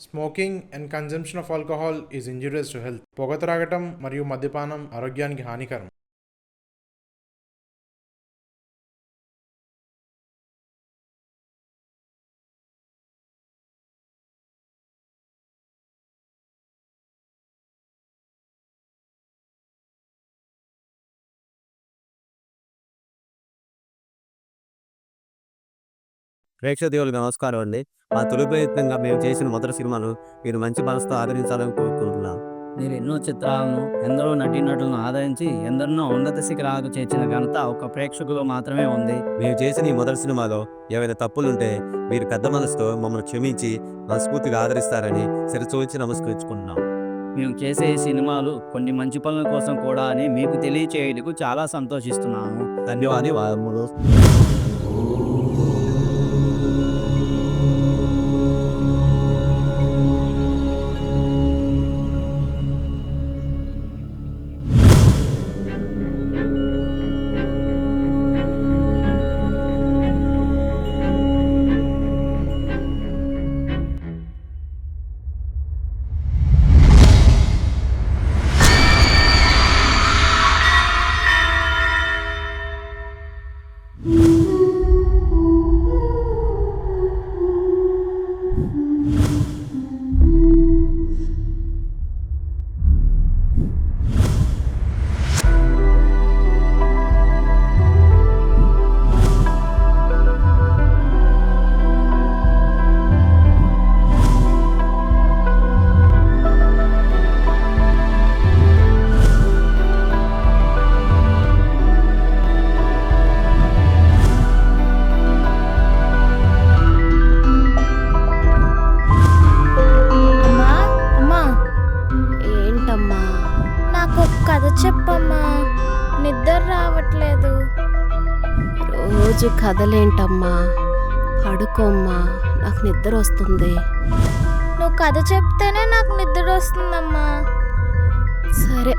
Smoking and consumption of alcohol is injurious to health. పొగ త్రాగటం మరియు మద్యపానం ఆరోగ్యానికి హానికరం. ప్రేక్షక దేవులకు నమస్కారం అండి. మా తొలి ప్రయత్నంగా మేము చేసిన మొదటి సినిమాను మీరు మంచి మనసుతో ఆదరించాలని కోరుకుంటున్నాం. మీరు ఎన్నో చిత్రాలను, ఎందరో నటీనటులను ఆదరించి ఎందరినో ఉన్నత శిఖరాలకు చేర్చిన ఘనత ఒక ప్రేక్షకులు మాత్రమే ఉంది. మేము చేసిన ఈ మొదటి సినిమాలో ఏవైనా తప్పులుంటే మీరు పెద్ద మనసుతో మమ్మల్ని క్షమించి మనస్ఫూర్తిగా ఆదరిస్తారని శిరసూచి నమస్కరించుకుంటున్నాం. మేము చేసే ఈ సినిమాలు కొన్ని మంచి పనుల కోసం కూడా అని మీకు తెలియచేయడానికి చాలా సంతోషిస్తున్నాను. ధన్యవాదాలు. చెప్పమ్మా, నిద్ర రావట్లేదు. రోజు కథలేంటమ్మా, పడుకోమ్మా, నాకు నిద్ర వస్తుంది. నువ్వు కథ చెప్తేనే నాకు నిద్ర వస్తుందమ్మా. సరే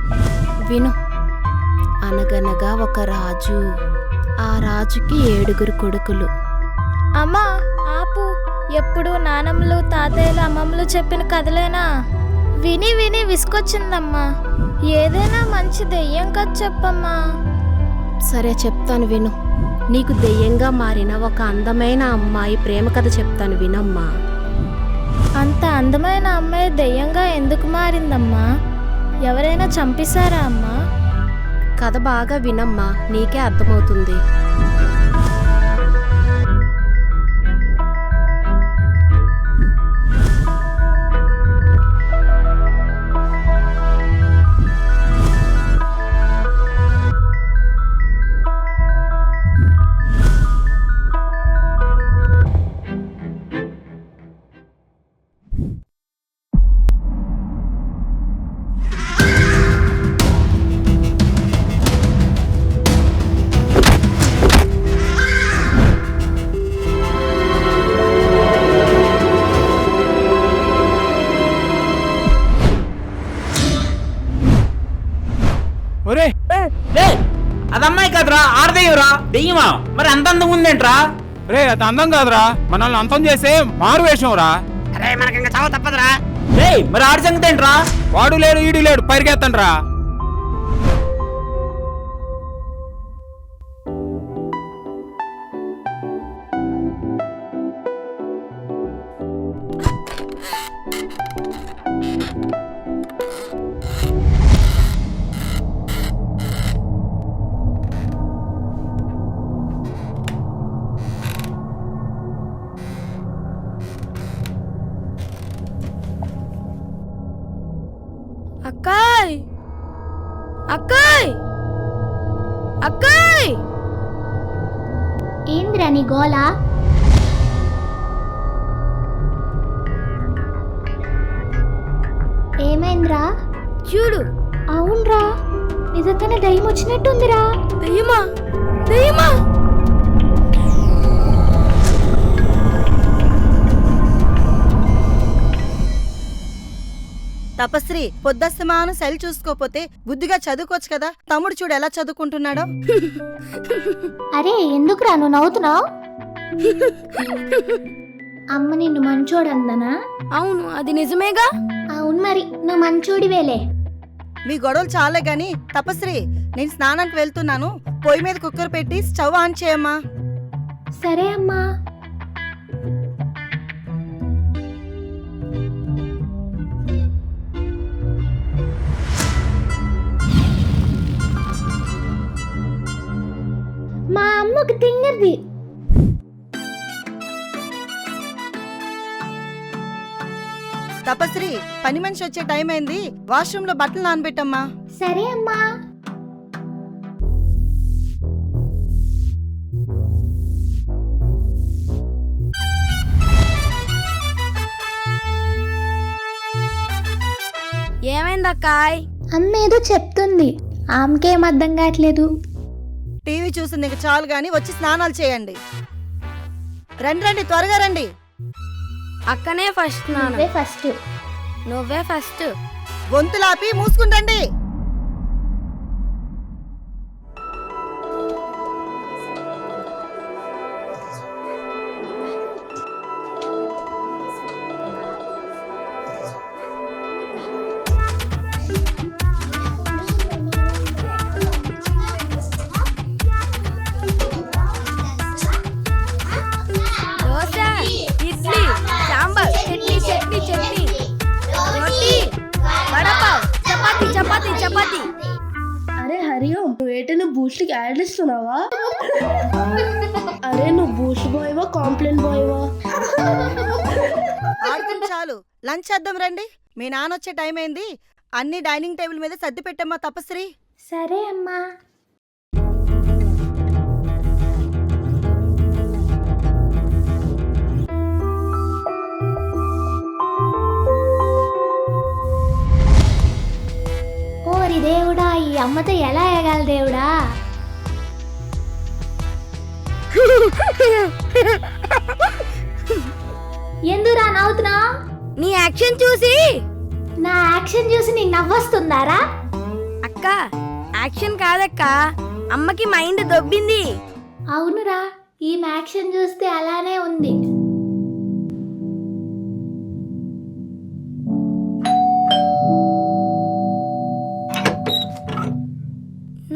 విను. అనగనగా ఒక రాజు, ఆ రాజుకి 7 కొడుకులు. అమ్మా ఆపు, ఎప్పుడు నానమ్మలు తాతయ్యలు అమ్మమ్మలు చెప్పిన కథలేనా? విని విని విసుకొచ్చిందమ్మా. ఏదైనా మంచి దెయ్యం కథ చెప్పమ్మా. సరే చెప్తాను విను. నీకు దెయ్యంగా మారిన ఒక అందమైన అమ్మాయి ప్రేమ కథ చెప్తాను వినమ్మా. అంత అందమైన అమ్మాయి దెయ్యంగా ఎందుకు మారిందమ్మా? ఎవరైనా చంపేశారా అమ్మా? కథ బాగా వినమ్మా, నీకే అర్థమవుతుంది. అదమ్మాయి కదరా, ఆడదయ్యరా దెయ్యమా? మరి అంత అందం ఉందేంట్రా? రే అది అందం కాదురా, మనల్ని అంతం చేసే మారు వేషం రా. అరే మనకి ఇంకా చావు తప్పదురా. రే మరి ఆడి సంగతి ఏంట్రా? వాడు లేడు ఈడు లేడు, పరిగెత్తండి రా. అక్కాయ్, అక్కాయ్, అక్కాయ్! ఏంద్రా నీ గోలా? ఏమైందిరా? చూడు. అవునరా, నిజంగానే దయ్యం వచ్చినట్టుందిరా. దయ్యమా? దయ్యమా? తపశ్రీ, పొద్దస్తమాను శైలి చూసుకోపోతే బుద్ధిగా చదువుకోవచ్చు కదా. తమ్ముడు చూడు ఎలా చదువుకుంటున్నాడో. అరే ఎందుకురా నువ్వు నవ్వుతున్నావు? అమ్మ నిన్ను మంచోడందనా? అవును, అది నిజమేగా. అవును మరి, నువ్వు మంచోడివేలే. మీ గొడవలు చాలే గాని తపశ్రీ, నేను స్నానానికి వెళ్తున్నాను. పొయ్యి మీద కుక్కర్ పెట్టి స్టవ్ ఆన్ చేయమ్మా. సరే అమ్మా. మా అమ్మకు తింగర్ది. తపశ్రీ, పని మనిషి వచ్చే టైం అయింది. వాష్రూమ్ లో బట్టలు నానబెట్టమ్మా. సరే అమ్మా. ఏమైందక్కాయ్? అమ్మ ఏదో చెప్తుంది, ఆమెకేం అర్థం కావట్లేదు. టీవీ చూసి నీకు చాలు గాని వచ్చి స్నానాలు చేయండి. రండి రండి, త్వరగా రండి. అక్కనే ఫస్ట్ నువ్వే ఫస్ట్. నువ్వే ఫస్ట్. గొంతులాపి మూసుకుంటండి. దోశ, ఇడ్లీ, సాంబార్, చట్నీ చట్నీ చట్నీ, రోటీ, వడపావ్, చపాతీ చపాతీ చపాతీ. అరే హరిఓం, నువ్వేటైనా బూస్ట్కి యాడ్ ఇస్తున్నావా? అరే నువ్వు బూస్ట్ బాయ్వా కాంప్లైంట్ బాయ్వా? ఆడుకుని చాలు, లంచ్ చేద్దాం రండి. మీ నాన్న వచ్చే టైం అయింది. అన్ని డైనింగ్ టేబుల్ మీద సర్ది పెట్టమ్మా తపశ్రీ. సరే అమ్మా. ఓరి దేవుడా, ఈ అమ్మతో ఎలా ఎగాలి దేవుడా? ఎందురా నవ్వుతున్నా? నీ యాక్షన్ చూసి. నా యాక్షన్ చూసి నీకు నవ్వొస్తుందారా? అక్క, యాక్షన్ కాదక్క, అమ్మకి మైండ్ దొబ్బింది. అవునురా, ఈ యాక్షన్ చూస్తే అలానే ఉంది.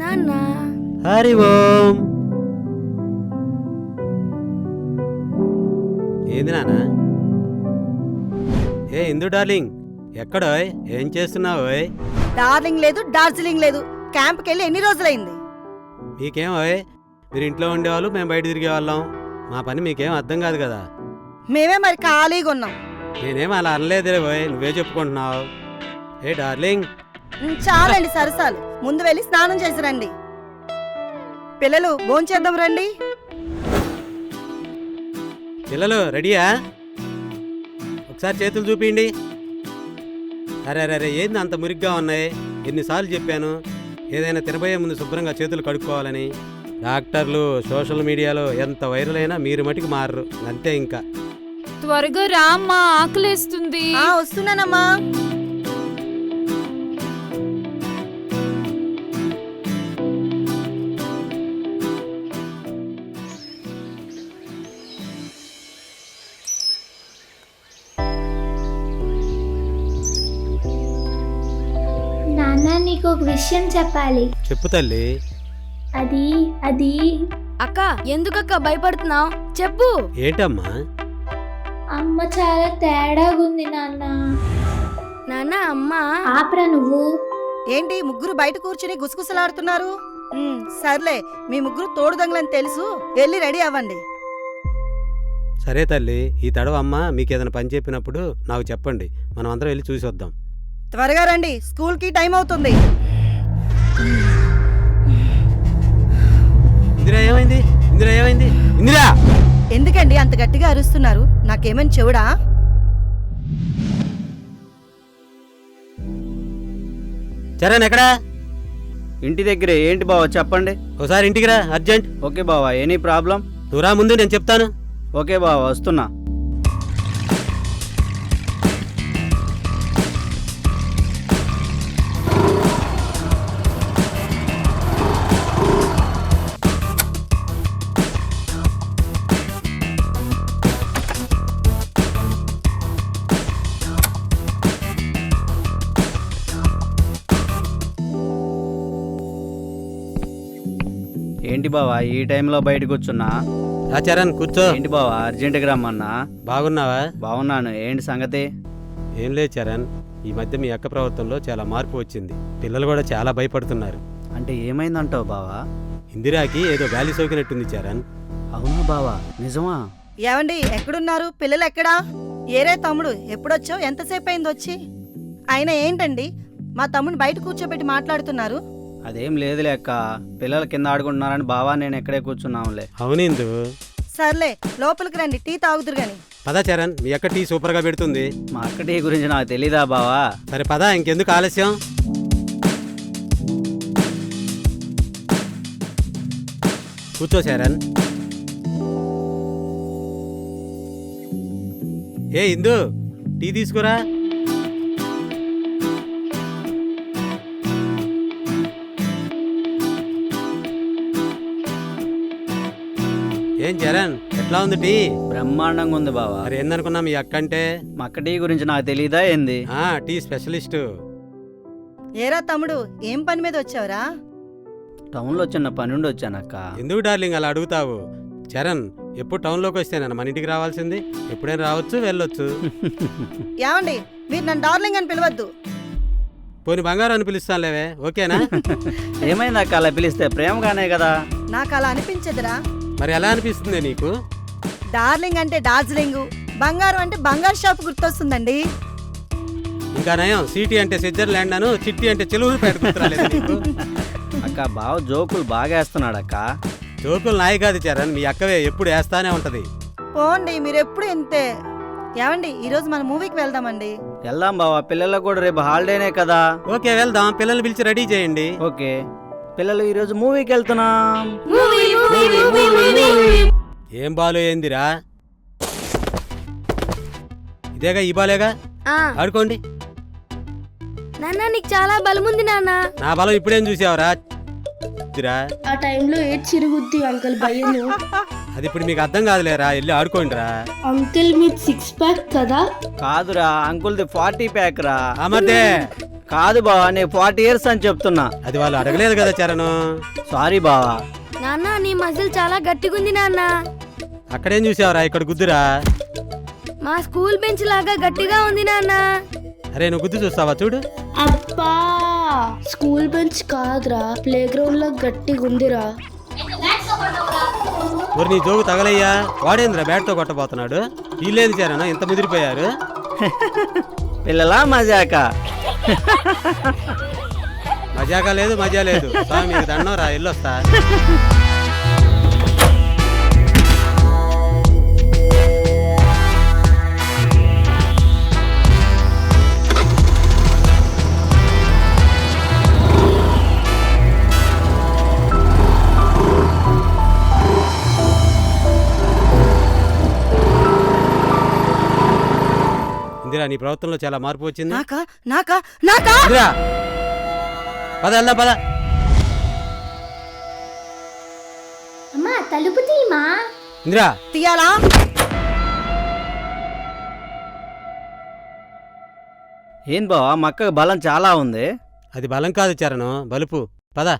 నాన్న, హరి ఓం. ఏంది నాన్న? ఏ ఇందు డార్లింగ్, ఎక్కడోయ్? ఏం చేస్తున్నావోయ్? డార్లింగ్ లేదు, డార్జిలింగ్ లేదు. క్యాంప్కి వెళ్ళి ఎన్ని రోజులైంది? మీకేమోయ్, మీరు ఇంట్లో ఉండేవాళ్ళు, మేము బయట తిరిగేవాళ్ళం. మా పని మీకేం అర్థం కాదు కదా. మేమే మరి ఖాళీగా ఉన్నాం. నేనేం అలా అనలేదులే పోయ్, నువ్వే చెప్పుకుంటున్నావు. ఏ డార్లింగ్, చాలండి సరసాలు, ముందు వెళ్ళి స్నానం చేసి రండి. పిల్లలు భోంచేద్దాం రండి. పిల్లలు రెడీయా? ఒకసారి చేతులు చూపిండి. అరే అరే అరే, ఏంది అంత మురిగ్గా ఉన్నాయి? ఎన్నిసార్లు చెప్పాను ఏదైనా తినబోయే ముందు శుభ్రంగా చేతులు కడుక్కోవాలని. డాక్టర్లు సోషల్ మీడియాలో ఎంత వైరల్ అయినా మీరు మటుకు మారరు, అంతే. ఇంకా త్వరగా రామ్మా, ఆకలేస్తుంది. వస్తున్నానమ్మా. నాన్న, నీకు ఒక విషయం చెప్పాలి. చెప్పు తల్లి. అది అక్క, ఎందుకక్క భయపడుతున్నావు? చెప్పు. ఏంటమ్మా? అమ్మ చాలా తేడాగుంది నాన్న. నాన్న, అమ్మ. ఆపరా నువ్వు. ఏంటి ముగ్గురు బయట కూర్చుని గుసగుసలాడుతున్నారు? సర్లే, మీ ముగ్గురు తోడుదంగలని తెలుసు. వెళ్ళి రెడీ అవ్వండి. సరే తల్లి, ఈ తడవ అమ్మ మీకు ఏదైనా పని చెప్పినప్పుడు నాకు చెప్పండి, మనం అందరం వెళ్ళి చూసి వద్దాం. త్వరగా రండి, స్కూల్కి టైం అవుతుంది. ఇందిరా ఏమైంది? ఇందిరా ఏమైంది? ఇందిరా! ఎందుకండి అంత గట్టిగా అరుస్తున్నారు? నాకేమని చెవుడా? చరణ్ ఎక్కడా? ఇంటి దగ్గరే. ఏంటి బావ చెప్పండి. ఒకసారి ఇంటికి రా, అర్జెంట్. ఓకే బావా, ఎనీ ప్రాబ్లం? నువ్వు రా, ముందు నేను చెప్తాను. ఓకే బావా, వస్తున్నా. ఏంటి బావా ఈ టైంలో బయట కూర్చున్నా? చరణ్ కూర్చో. ఏంటి బావా అర్జెంటుగా రమ్మన్నా? బాగున్నావా? బాగున్నాను. ఏంటి సంగతి? ఏం లేదు చరణ్, ఈ మధ్య మీ అక్క ప్రవర్తనలో చాలా మార్పు వచ్చింది. పిల్లలు కూడా చాలా భయపడుతున్నారు. అంటే ఏమైందంటావు బావా? ఇందిరాకి ఏదో గాలి సోకినట్టుంది చరణ్. అవునా బావా, నిజమా? ఏమండి ఎక్కడున్నారు? పిల్లలు ఎక్కడా? ఏరే తమ్ముడు ఎప్పుడొచ్చావు? ఎంతసేపు అయింది వచ్చి? ఆయన ఏంటండి మా తమ్ముడు బయట కూర్చోబెట్టి మాట్లాడుతున్నారు? అదేం లేదులే అక్క, పిల్లలు కింద ఆడుకుంటున్నారని బావా నేను ఎక్కడే కూర్చున్నాంలే. అవునిందు. సర్లే లోపలికి రండి, టీ తాగుదురు గాని. పదా చరణ్, మీ అక్క టీ సూపర్గా పెడుతుంది. మా అక్క టీ గురించి నాకు తెలీదా బావా? సరే పదా, ఇంకెందుకు ఆలస్యం? కూర్చో చరణ్. ఏ ఇందు, టీ తీసుకురా. ఏం చరణ్, ఎట్లా ఉంది టీ? బ్రహ్మాండంగా ఉంది బావా. మరి ఏందనుకున్నా మీ అక్క అంటే? మా అక్క టీ గురించి నాకు తెలీదా ఏంది? Tea specialist. ఏరా తమ్ముడు ఏం పని మీద వచ్చావురా? టౌన్లో చిన్న పని ఉండి వచ్చానక్క. ఎందుకు డార్లింగ్ అలా అడుగుతావు? చరణ్, ఎప్పుడు టౌన్లోకి వస్తేనా మన ఇంటికి రావాల్సింది? ఎప్పుడైనా రావచ్చు, వెళ్ళొచ్చు. ఏమండి మీరు నన్ను డార్లింగ్ అని పిలవద్దు. పోని బంగారం అని పిలుస్తానులేవే, ఓకేనా? ఏమైంది అక్క అలా పిలిస్తే? ప్రేమగానే కదా. నాకు అలా అనిపించదురా. మరి ఎలా అనిపిస్తుంది నీకు? డార్లింగ్ అంటే డార్జిలింగ్, బంగారం అంటే బంగారు షాప్ గుర్తొస్తుందండి. ఇంకా నయం, సిటీ అంటే స్విట్జర్లాండ్ అను, చిట్టి అంటే చెలువుపేట గుర్తురాలేదు నీకు? అక్క బావ జోకులు బాగా వేస్తున్నాడు అక్క. జోకులు నాయి కాదు చరణ్, మీ అక్కవే ఎప్పుడు వేస్తానే ఉంటది. పోండి మీరు ఎప్పుడు ఇంతే. ఏమండి ఈరోజు మన మూవీకి వెళ్దామండి. వెళ్దాం బావా, పిల్లలకు కూడా రేపు హాలిడేనే కదా. ఓకే వెళ్దాం, పిల్లల్ని పిలిచి రెడీ చేయండి. ఓకే పిల్లలు ఈరోజు మూవీకి వెళ్తున్నాం. ఏం బాలు ఏందిరా? ఇదేగా ఈ బాలేగా, ఆడుకోండి. నాన్న నీకు చాలా బలముంది నాన్న. నా బలం ఇప్పుడేం చూసావురా? ఆ టైంలో ఏడ్ చిరుగుద్ది అంకుల్ భయ్యను. అది ఇప్పుడు మీకు అర్థం కాదులేరా, వెళ్ళి ఆడుకోండి రా. అంకుల్ మీ 6 ప్యాక్ కదా? కాదురా అంకుల్ది 40 ప్యాక్ రా. అమర్దే కాదు బావా, నేను 40 ఇయర్స్ అని చెప్తున్నా. అది వాళ్ళు అడగలేదు కదా చరణ్. సారీ బావా. నాన్న నీ మజిల్ చాలా గట్టిగుంది నాన్న. అక్కడేం చూసావురా, ఇక్కడ గుద్దురా. మా స్కూల్ బెంచ్ లాగా గట్టిగా ఉంది నాన్న. అరే నువ్వు గుద్దు చూస్తావా, చూడు. అబ్బా స్కూల్ బెంచ్ కాదురా, ప్లే గ్రౌండ్ లో గట్టిగా ఉందిరా. మరి నీ జోగు తగలయ్యా, వాడేంద్రా బ్యాట్తో కొట్టబోతున్నాడు. వీళ్ళేంది చరణ్ ఇంత ముదిరిపోయారు? పిల్లలా మజాక? మజాకా లేదు, మజా లేదు. స్వామి మీకు దండం రా, వెళ్ళొస్తా. ఇందిరా, నీ ప్రవర్తనలో చాలా మార్పు వచ్చింది. నాకా నాకా నాకా ఇందిరా, పద వెళ్దాం పద. అమ్మా తలుపు తీమా. ఇందిరా తీయాలా? ఏం బావా, మా అక్కకు బలం చాలా ఉంది. అది బలం కాదు చరణ్, బలుపు. పద.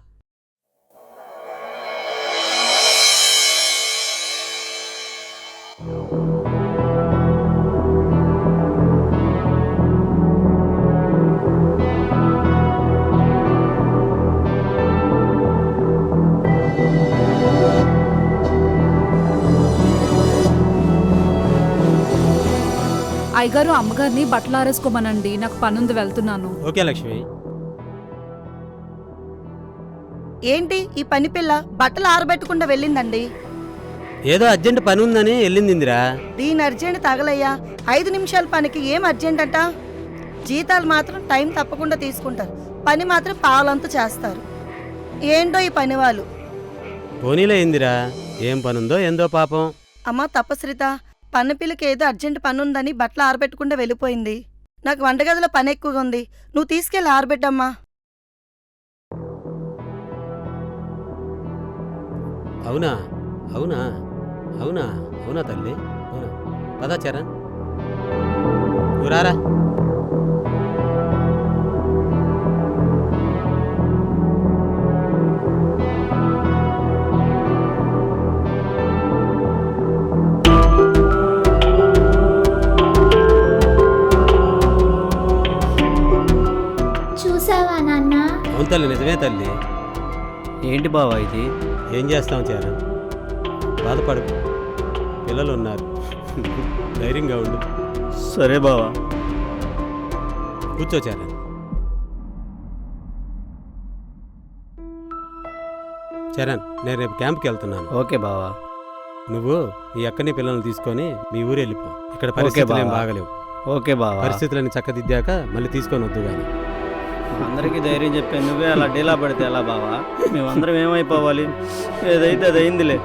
అయ్యగారు అమ్మగారిని బట్టలు ఆరేసుకోమనండి, నాకు పనుంది, వెళ్తున్నాను. ఓకే లక్ష్మి. ఏంటి ఈ పని పిల్ల బట్టలు ఆరబెట్టకుండా వెళ్ళిందండి? ఏదో అర్జెంట్ పని ఉందని వెళ్ళింది ఇందిరా. దీని అర్జెంట్ తగలయ్యా. 5 నిమిషాల పనికి ఏం అర్జెంట్ అంట? జీతాలు మాత్రం టైం తప్పకుండా తీసుకుంటారు, పని మాత్రం పావులంతా చేస్తారు. ఏంటో ఈ పని వాళ్ళు. పోనీలే ఇందిరా, ఏం పనుందో ఏందో పాపం. అమ్మా తపస్రిత, పన్నపిల్లకి ఏదో అర్జెంట్ పని ఉందని బట్టలు ఆరబెట్టకుండా వెళ్ళిపోయింది. నాకు వంటగదిలో పని ఎక్కువగా ఉంది, నువ్వు తీసుకెళ్ళి ఆరబెట్టమ్మా. అవునా అవునా అవునా అవునా తల్లి, అవునా. పదా చరణ్, నువ్వు రారా. తల్లి. ఏంటి బావా ఇది? ఏం చేస్తాం చరణ్, బాధపడకు, పిల్లలు ఉన్నారు. ధైర్యంగా ఉండు. సరే బావా. కూర్చో చరణ్. చరణ్, నేను రేపు క్యాంప్కి వెళ్తున్నాను. ఓకే బావా. నువ్వు మీ అక్కని పిల్లల్ని తీసుకొని మీ ఊరు వెళ్ళిపో. ఇక్కడ పరిస్థితులు ఏం బాగలేవు. ఓకే బావా. పరిస్థితులని చక్కదిద్దాక మళ్ళీ తీసుకొని వద్దు కానీ. అందరికీ ధైర్యం చెప్పే నువ్వే అలా డీలా పడితే ఎలా బావా? మేమందరం ఏమైపోవాలి? ఏదైతే అది అయిందిలే.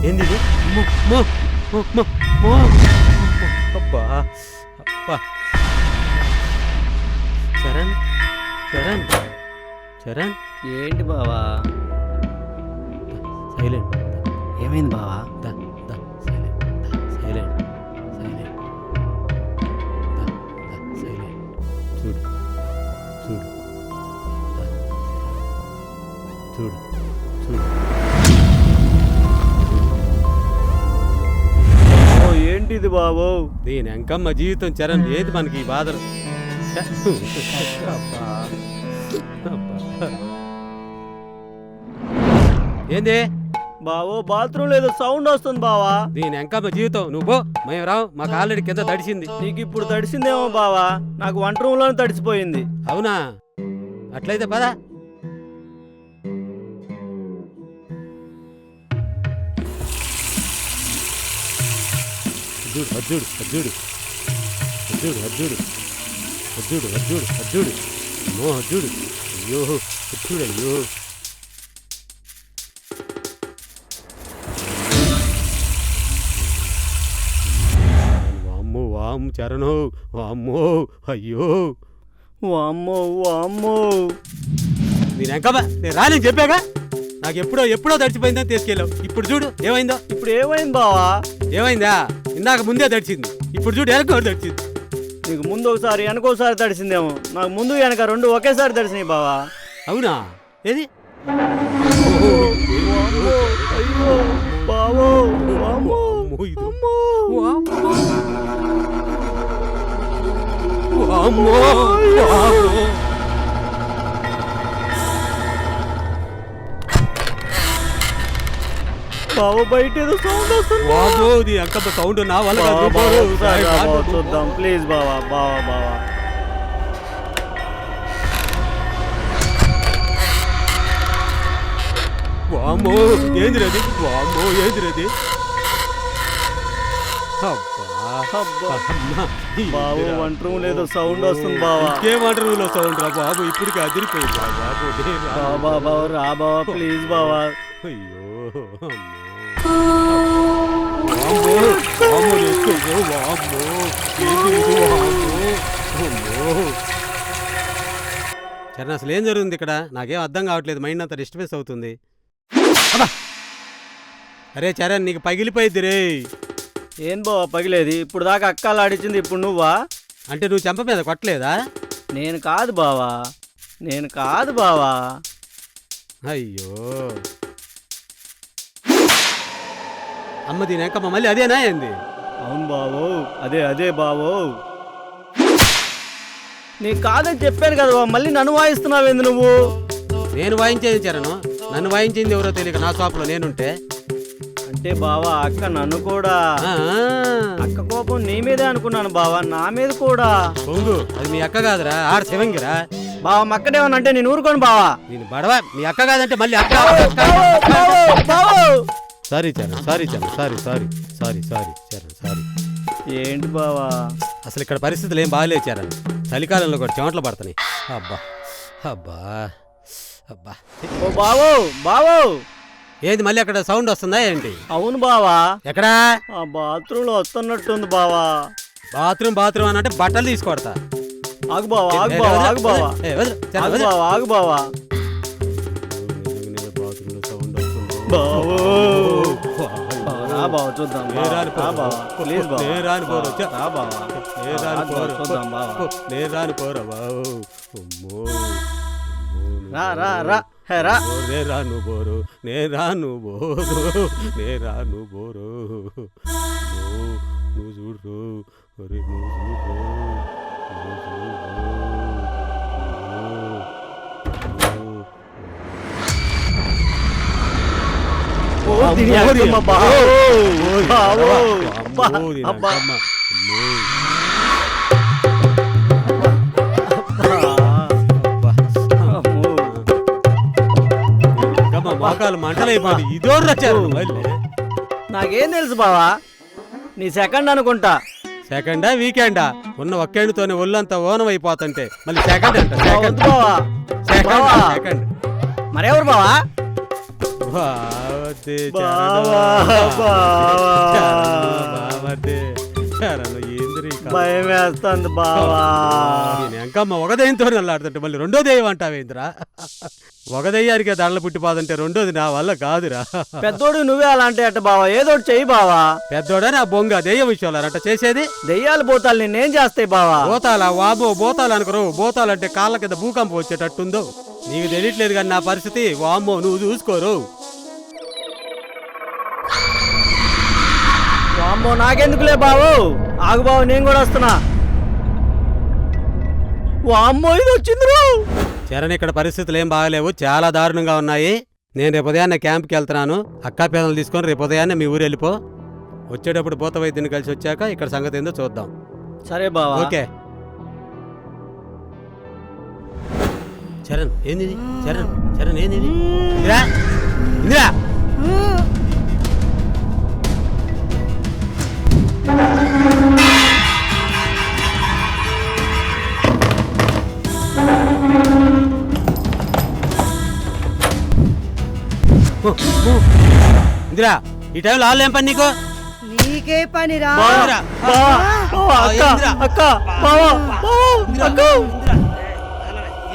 ఏంది అబ్బా అబ్బా. చరణ్ చరణ్ చరణ్, ఏంటి బావా? సైలెంట్. ఏమైంది బావా? దా దా సైలెంట్, సైలెంట్ సైలెంట్, దా దా సైలెంట్. చూడు చూడు, దా. చూడు చూడు. ఏంటిది బాబు? దీని అంకమ్మ జీవితం చరణ్. ఏది మనకి ఈ బాధలు? ఏంది బావో బాత్రూమ్ లేదు, సౌండ్ వస్తుంది బావా. దీని అంకమ్మ జీవితం. నువ్వు పో, మేము రావు. మాకు ఆల్రెడీ కింద తడిసింది. నీకు ఇప్పుడు తడిసిందేమో బావా, నాకు వంట రూమ్ లోనే తడిసిపోయింది. అవునా? అట్లయితే పదా. అర్జుడు అర్జుడు అర్జుడు అర్జుడు అర్జుడు అర్జుడు అర్జుడు అర్జుడు నో అర్జుడు. అయ్యో అర్జుడు, అయ్యో. వామ్మో వామ్ చరణో, వామ్మో అయ్యో, వామ్మో వామ్మో. నేను ఎంకమ్మా, నేను రాని చెప్పాగా. నాకు ఎప్పుడో తడిచిపోయిందని తీసుకెళ్ళావు. ఇప్పుడు చూడు ఏమైందో. ఇప్పుడు ఏమైంది బావా? ఏమైందా? ఇందాక ముందే తడిచింది, ఇప్పుడు చూడు వెనక తడిచింది. నీకు ముందు ఒకసారి వెనకోసారి తడిసిందేమో, నాకు ముందు వెనక రెండు ఒకేసారి తడిసినాయి బావా. అవునా? ఏది? అయ్యో బావో, వామ్మో, వామ్మో, వామ్మో. బావో బయట ఏదో సౌండ్ వస్తుంది. బాబో, ఇది అంత సౌండ్ నా వల్ల కాదు. చూద్దాం ప్లీజ్ బావా, బావా బావా. వామ్మో ఏందిరది? వామ్మో ఏందిరది? బాబు వంట రూమ్ లేదో సౌండ్ వస్తుంది బావా. ఏ వంట రూమ్ లో సౌండ్ రా బాబు? ఇప్పటికి అదిరిపోయింది బాబా. బావా రా బావా, ప్లీజ్ బావా. అయ్యో చరణ్, అసలు ఏం జరుగుతుంది ఇక్కడ? నాకేం అర్థం కావట్లేదు. మైండ్ అంతా డిస్టర్బెన్స్ అవుతుంది. అరే చరణ్, నీకు పగిలిపోయింది రే. ఏం బావా పగిలేది? ఇప్పుడు దాకా అక్కలు ఆడిచింది, ఇప్పుడు నువ్వా? అంటే నువ్వు చెంప మీద కొట్టలేదా? నేను కాదు బావా, నేను కాదు బావా. అయ్యో అమ్మ, దీని ఎంకమ్మ మళ్ళీ అదేనా ఏంది? అవును బావో, అదే బావో. నీకు కాదని చెప్పాను కదా, మళ్ళీ నన్ను వాయిస్తున్నావేంది నువ్వు? నేను వాయించేది చరణ్, నన్ను వాయించింది ఎవరో తెలియక నా షాప్లో నేనుంటే. అంటే బావా అక్క నన్ను కూడా, అక్క కోపం నీ మీదే అనుకున్నాను బావా, నా మీద కూడా. పొంగు, అది మీ అక్క కాదురా, ఆడ శివంగిరా. బావా మక్కడేమనంటే నేను ఊరుకోను బావా. నేను బడవా, మీ అక్క కాదంటే మళ్ళీ అక్క. Sorry Charan, sorry Charan, sorry Charan, sorry. ఏంటి బావా? అసలు ఇక్కడ పరిస్థితులు ఏం బాగాలేదు చరణ్. చలికాలంలో కూడా చెమటలు పడుతున్నాయి. అబ్బా అబ్బా అబ్బా. ఓ బావో బావో, ఏది మళ్ళీ అక్కడ సౌండ్ వస్తుందా ఏంటి? అవును బావా. ఎక్కడా? ఆ బాత్రూంలో వస్తున్నట్టుంది బావా. బాత్రూమ్ అని అంటే బట్టలు తీసుకొడతా. ఆగు బావా, ఆగు బావా, ఆగు బావా, ఆగు బావా, ఆగు బావా. బావో రా బావా, చూద్దాం బావా. రా బావా, ప్లీజ్ బావా. రా బావా, చూద్దాం బావా. రా రా రా, హే రా. రాను బోరు నువ్వు చూడు. మోకాలు మంటలైపోయి ఇదో రచ్చారు. నాకేం తెలుసు బావా, నీ సెకండ్ అనుకుంటా. సెకండా వీకెండా? ఉన్న ఒక్కేళ్ళతోనే ఒళ్ళంతా ఓనం అయిపోతుంటే మళ్ళీ సెకండ్ అంట. బావా సెకండ్ మరెవరు బావా? భయం వేస్తుంది బావా. ఎంకమ్మ ఒక దయ్యంతో నల్లాడుతుంటే మళ్ళీ రెండో దయ్యం అంటావేంద్రా? ఒక దయ్యానికి దండలు పుట్టిపోదంటే రెండోది నా వల్ల కాదురా. పెద్దోడు నువ్వే అలా అంటే అట్ట బావా, ఏదో చెయ్యి బావా. పెద్దోడా నా బొంగ దెయ్యం విషయాలు అట్ట చేసేది? దెయ్యాలు పోతాలు నేనేం చేస్తాయి బావా? పోతాలా వాబో, పోతాలు అనుకురు. పోతాలంటే కాళ్ళ కింద భూకంపం వచ్చేటట్టుందో. నీకు తెలియట్లేదు కానీ నా పరిస్థితి వామ్మో నువ్వు చూసుకోరు. వామ్మో నాకెందుకులే బావు, ఆగు బావు, నేను కూడా వస్తున్నా. వామ్మో ఇది వచ్చింది. చరణ్ ఇక్కడ పరిస్థితులు ఏం బాగలేవు, చాలా దారుణంగా ఉన్నాయి. నేను రేపు ఉదయాన్నే క్యాంప్కి వెళ్తున్నాను. అక్కా పేదలు తీసుకొని రేపు ఉదయాన్నే మీ ఊరు వెళ్ళిపో. వచ్చేటప్పుడు భూత వైద్యుని కలిసి వచ్చాక ఇక్కడ సంగతి ఏందో చూద్దాం. సరే బావా. ఓకే. చరణ్ ఏంది? చరణ్ ఏంది? ఇందిరా ఇందిరా ఇందిరా, ఈ టైంలో ఆళ్ళు ఏం పని నీకు? నీకే పని రా.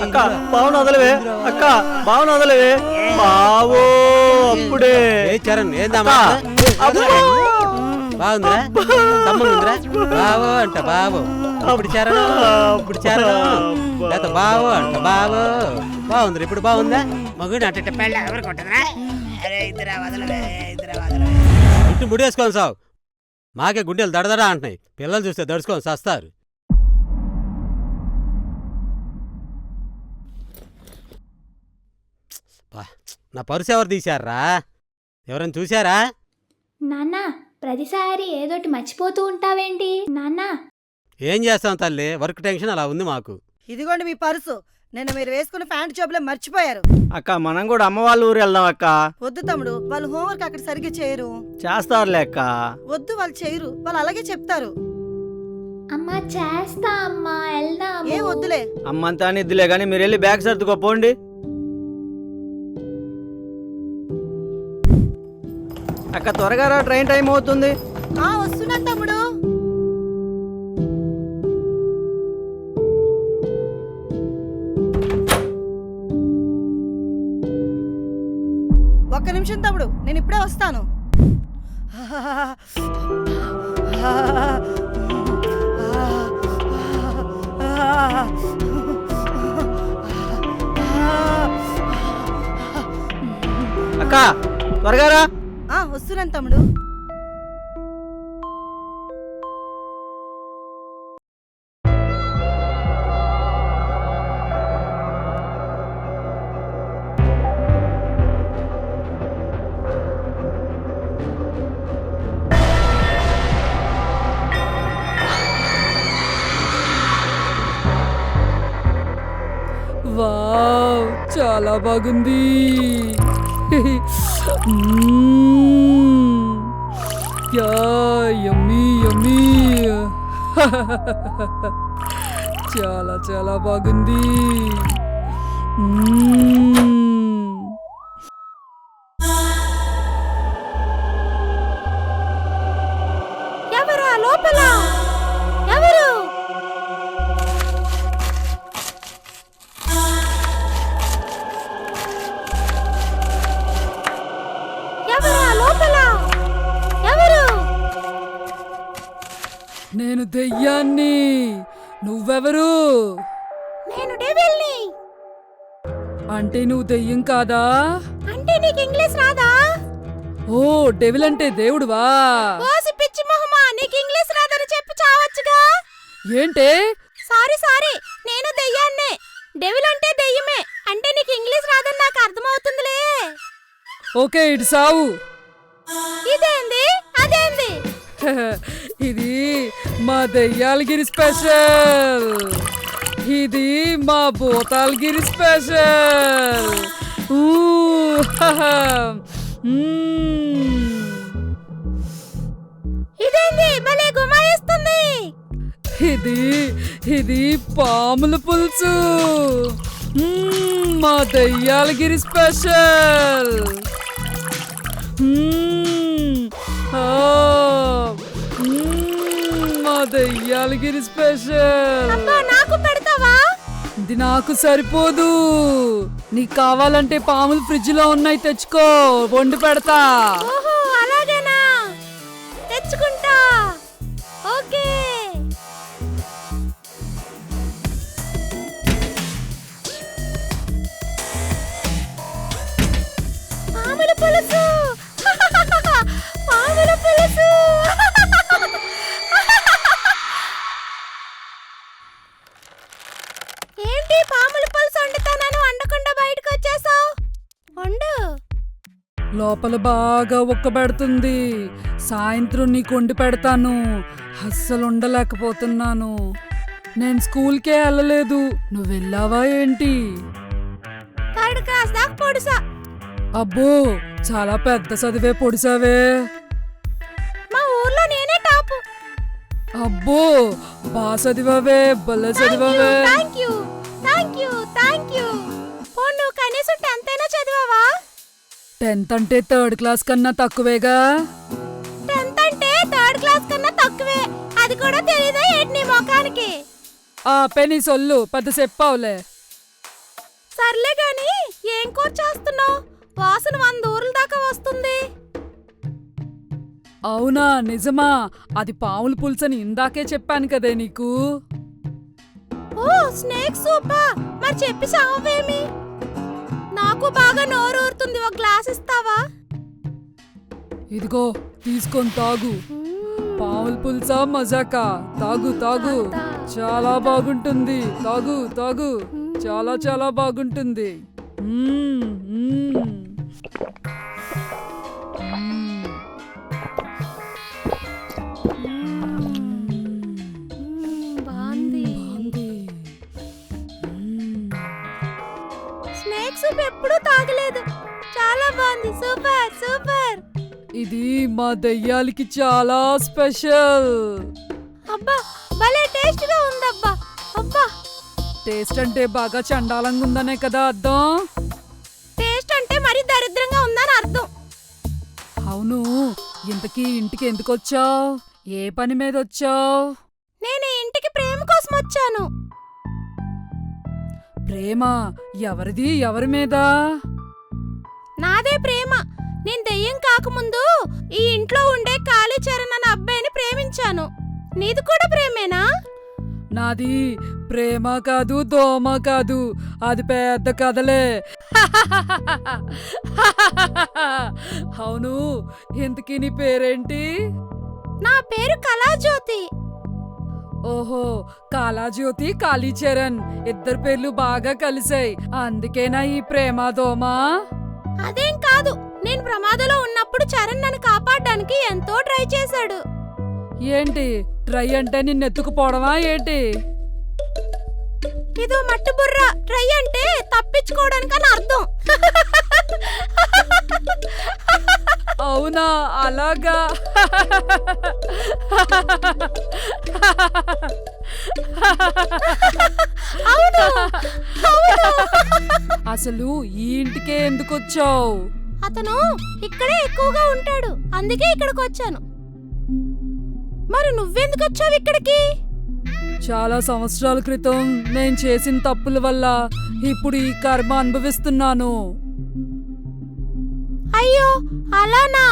అక్క బావును వదలవే, అక్క బావును వదలవే. బావో అప్పుడే. ఏ చరణ్ ఏందా బాగుందిరా? తమ్ముందిరా బావో అంట బావో. ఇప్పుడు చరణ్ లేత బావో అంట బావో. బాగుందిరా, ఇప్పుడు బాగుందా? మగుడు అంటే ఇంటి ముడేసుకోండి సావు. మాకే గుండెలు దడదడా అంటున్నాయి. పిల్లలు చూస్తే దడుచుకొని సస్తారు. నా పర్సు ఎవరు తీశారా? ఎవరైనా చూశారా? నాన్న ప్రతిసారి ఏదోటి మర్చిపోతూ ఉంటావేంటి నాన్న? ఏం చేస్తాం తల్లి, వర్క్ టెన్షన్ అలా ఉంది మాకు. ఇదిగోండి మీ పర్సు. నిన్న మీరు వేసుకున్న ప్యాంట్ జాబ్లో మర్చిపోయారు. అక్క మనం కూడా అమ్మ వాళ్ళ ఊరు వెళ్దాం అక్క. వద్దు తమ్ముడు, వాళ్ళు హోంవర్క్ అక్కడ సరిగ్గా చేయరు. చేస్తారులే అక్క. వద్దు, వాళ్ళు చేయరు, వాళ్ళు అలాగే చెప్తారు. అమ్మా చేస్తా అమ్మా, వెళ్దాం. ఏ వద్దులే. అమ్మంతా నిద్దులే గానీ మీరు వెళ్ళి బ్యాగ్ సర్దుకోపోండి. అక్క త్వరగా రా, ట్రైన్ టైం అవుతుంది. వస్తున్నా తమ్ముడు. ఒక్క నిమిషం తమ్ముడు, నేను ఇప్పుడే వస్తాను. అక్క త్వరగా రా. వస్తున్నాను తమ్ముడు. వావ్, చాలా బాగుంది. యమ్మీ యమ్మీ. చాలా చాలా బాగుంది. ఎవరా లోపల? ఎవరు? ఎవరా లోపల? ఎవరు? నేను దెయ్యాన్ని. నువ్వెవరు? నేను డెవిల్ని. అంటే నువ్వు దెయ్యం కాదా? అంటే నీకు ఇంగ్లీష్ రాదా? ఓ, డెవిల్ అంటే దేవుడువా? ఓసి పిచ్చి మొహమా, నీకు ఇంగ్లీష్ రాదని చెప్పి చావచ్చుగా. ఏంటే? సారీ, నేను దెయ్యాన్నే. డెవిల్ అంటే దెయ్యమే. అంటే నీకు ఇంగ్లీష్ రాదని నాకు అర్థమవుతుందిలే. ఓకే, ఇటు సావు. ఇదేంది? అదేంది? ఇది మా దెయ్యాలగిరి స్పెషల్. ఇది మా భూతాలగిరి స్పెషల్. ఇదేంది? భలే గుమాయిస్తుంది. ఇది పాముల పులుసు. మా దెయ్యాలగిరి స్పెషల్. మా దెయ్యాలగిరి స్పెషల్. అబ్బా, నాకు పెడతావా? ఇది నాకు సరిపోదు. నీకు కావాలంటే పాములు ఫ్రిడ్జ్ లో ఉన్నాయి, తెచ్చుకో, వండి పెడతా. ఓహో, అలాగేనా? తెచ్చుకుంటా. ఓకే. పాముల పులుసు. పాముల పులుసు. ఏంటి పాముల పులుసు వండుతానని వండకుండా బయటకు వచ్చేసావు? వండు. లోపల బాగా ఉక్కబెడుతుంది. సాయంత్రం నీకు వండి పెడతాను. అస్సలు ఉండలేకపోతున్నాను. నేను స్కూల్కే వెళ్ళలేదు. నువ్వు వెళ్ళావా ఏంటి? థర్డ్ క్లాస్ దాకా పొడుసా. అబ్బో, చాలా పెద్ద చదివే పొడిసావే. మా ఊర్లో నేనే టాపు. అబ్బో, బాగా చదివావే, భలే చదివావే. Thank you. పోనీ నువ్వు కనీసం 10th అయినా చదివావా? 10th అంటే 3rd క్లాస్ కన్నా తక్కువేగా. 10th అంటే 3rd క్లాస్ కన్నా తక్కువే. అది కూడా తెలీదా ఏంటి నీ ముఖానికి? ఆ పెని సొల్లు పెద్ద చెప్పావులే. సర్లే గాని, ఏం కూర చేస్తున్నావు? వాసన 100 ఊర్ల దాకా వస్తుంది. అవునా, నిజమా? అది పాముల పులుసని ఇందాకే చెప్పాను కదే నీకు. ఓ, స్నేక్ సూపా? మరి చెప్పి సావేమి? నాకు బాగా నోరు ఊరుతుంది. ఒక గ్లాస్ ఇస్తావా? ఇదిగో, తీసుకొని తాగు. పాముల పులుసా మజాకా? తాగు తాగు, చాలా బాగుంటుంది. తాగు, చాలా చాలా బాగుంటుంది. స్నేక్ సూప్ ఎప్పుడూ తాగలేదు. చాలా బాగుంది. సూపర్. ఇది మా దెయ్యాలకి చాలా స్పెషల్. అబ్బా, భలే టేస్ట్ గా ఉందబ్బా. అబ్బా, టేస్ట్ అంటే బాగా చండాలంగా ఉందనే కదా అర్థం. టేస్ట్ అంటే మరి దరిద్రంగా ఉందని అర్థం. అవును, ఇంతకీ ఇంటికి ఎందుకు వచ్చావు? ఏ పని మీద వచ్చావు? నేను ఇంటికి ప్రేమ కోసం వచ్చాను. ప్రేమ? ఎవరిది? ఎవరి మీద? నాదే ప్రేమ. నేను దెయ్యం కాకముందు ఈ ఇంట్లో ఉండే కాళీచరణ్ అనే అబ్బాయిని ప్రేమించాను. నీది కూడా ప్రేమేనా? నాది ప్రేమ కాదు, దోమ కాదు, అది పెద్ద కథలే. అవును, ఇంతకీ నీ పేరేంటి? నా పేరు కళాజ్యోతి. ఓహో, కాళాజ్యోతి, కాళీచరణ్ ఇద్దరు పేర్లు బాగా కలిసాయి. అందుకేనా ఈ ప్రేమ దోమ? అదేం కాదు. నేను ప్రమాదంలో ఉన్నప్పుడు చరణ్ నన్ను కాపాడడానికి ఎంతో ట్రై చేశాడు. ఏంటి ట్రై అంటే నిన్నెత్తుకుపోవడమా ఏంటి? ఇదో మట్టి బుర్ర. ట్రై అంటే తప్పించుకోవడానికి అని అర్థం. అవునా, అలాగా. అసలు ఈ ఇంటికే ఎందుకు వచ్చావు? అతను ఇక్కడే ఎక్కువగా ఉంటాడు, అందుకే ఇక్కడికి వచ్చాను. మరి నువ్వెందుకు వచ్చావు ఇక్కడికి? చాలా సంవత్సరాల క్రితం నేను చేసిన తప్పుల వల్ల ఇప్పుడు ఈ కర్మ అనుభవిస్తున్నాను. అయ్యో అలానా?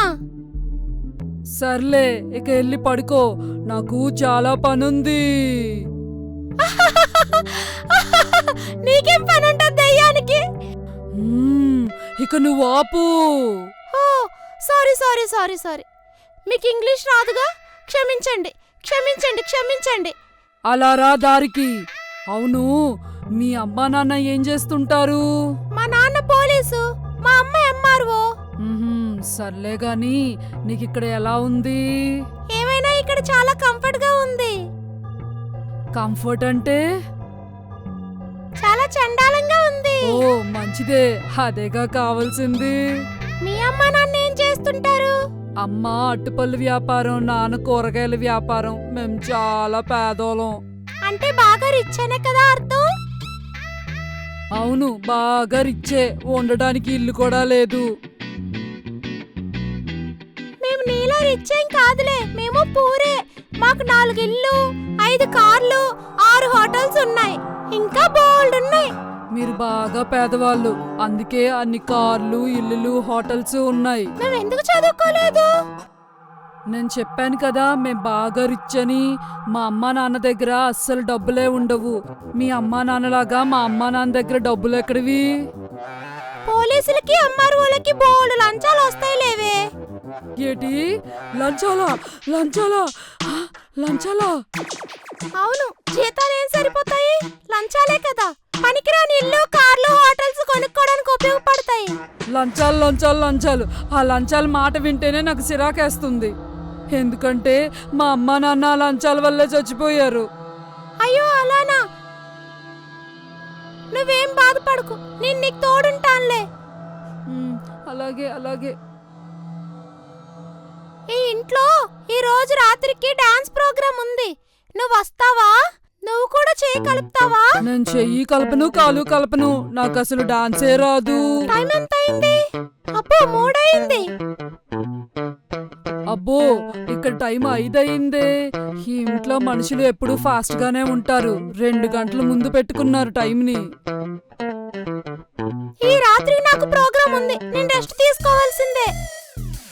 సర్లే, ఇక వెళ్ళి పడుకో, నాకు చాలా పనుంది. నీకేం పని ఉంటుంది దయ్యానికి? ఇక నువ్వు ఆపు. ఓ సారీ సారీ సారీ సారీ, మీకు ఇంగ్లీష్ రాదుగా, క్షమించండి క్షమించండి క్షమించండి. అలా రా దారికి. అవును, మీ అమ్మా నాన్న ఏం చేస్తుంటారు? మా నాన్న పోలీసు, మా అమ్మ ఎంఆర్ఓ. సర్లే గాని నీకిక్కడ ఎలా ఉంది? ఏమైనా ఇక్కడ చాలా కంఫర్ట్ గా ఉంది. కంఫర్ట్ అంటే? చాలా చండాలంగా ఉంది. ఓ మంచిదే, అదేగా కావాల్సింది. మీ అమ్మ నాన్న ఏం చేస్తుంటారు? అమ్మ అట్టుపళ్ళు వ్యాపారం, నాన్న కూరగాయల వ్యాపారం. మేం చాలా పేదోళం. అంటే బాగా రిచ్ అనే కదా అర్థం? అవును, బాగా రిచ్చే. ఉండడానికి ఇల్లు కూడా లేదు. మేము నీలా రిచ్ ఏం కాదులే, మేము పూరే. మాకు 4 ఇల్లు, 5 కార్లు, 6 హోటల్స్ ఉన్నాయి, ఇంకా బోల్డ్ ఉన్నాయి. మీరు బాగా పేదవాళ్ళు, అందుకే అన్ని కార్లు, ఇల్లులు, హోటల్స్ ఉన్నాయి. మేము ఎందుకు చదువుకోలేదు? నేను చెప్పాను కదా, మేం బాగా రిచ్ అని. మా అమ్మా నాన్న దగ్గర అస్సలు డబ్బులే ఉండవు. మీ అమ్మా నాన్నలాగా మా అమ్మా నాన్న దగ్గర డబ్బులు ఎక్కడివి? పోలీసులకి ఎంఆర్ఓలకి బోల్డ్ లంచాలు వస్తాయి లేవే. ఏటి లంచాలా? లంచాలా? లంచాలా? అవును, జీతాలు ఏం సరిపోతాయి, లంచాలే కదా. పనికిరాని ఇల్లు, కార్లు, హోటల్స్ కొనుక్కోవడానికి ఉపయోగపడతాయి. లంచాలు లంచాలు లంచాలు. ఆ లంచాల మాట వింటేనే నాకు సిరాకేస్తుంది. ఎందుకంటే మా అమ్మా నాన్న లంచాల వల్లే చచ్చిపోయారు. అయ్యో అలానా? నువ్వేం బాధపడకు, నేను నీకు తోడుంటానులే. అలాగే అలాగే. ఈ ఇంట్లో ఈ రోజు రాత్రికి డాన్స్ ప్రోగ్రామ్ ఉంది, నువ్వు వస్తావా? నువ్వు కూడా చెయ్యి కలుపుతావా? నేను చెయ్యి కలపను, కాలు కలపను. నాకు అసలు డాన్సే రాదు. టైం ఎంత అయింది? అబ్బో 3 అయింది. అబ్బో, ఇక్కడ టైం 5 అయిందే. ఈ ఇంట్లో మనుషులు ఎప్పుడు ఫాస్ట్ గానే ఉంటారు. 2 గంటల ముందు పెట్టుకున్నారు టైంని. ఈ రాత్రి నాకు ప్రోగ్రామ్ ఉంది, నేను రెస్ట్ తీసుకోవాల్సిందే.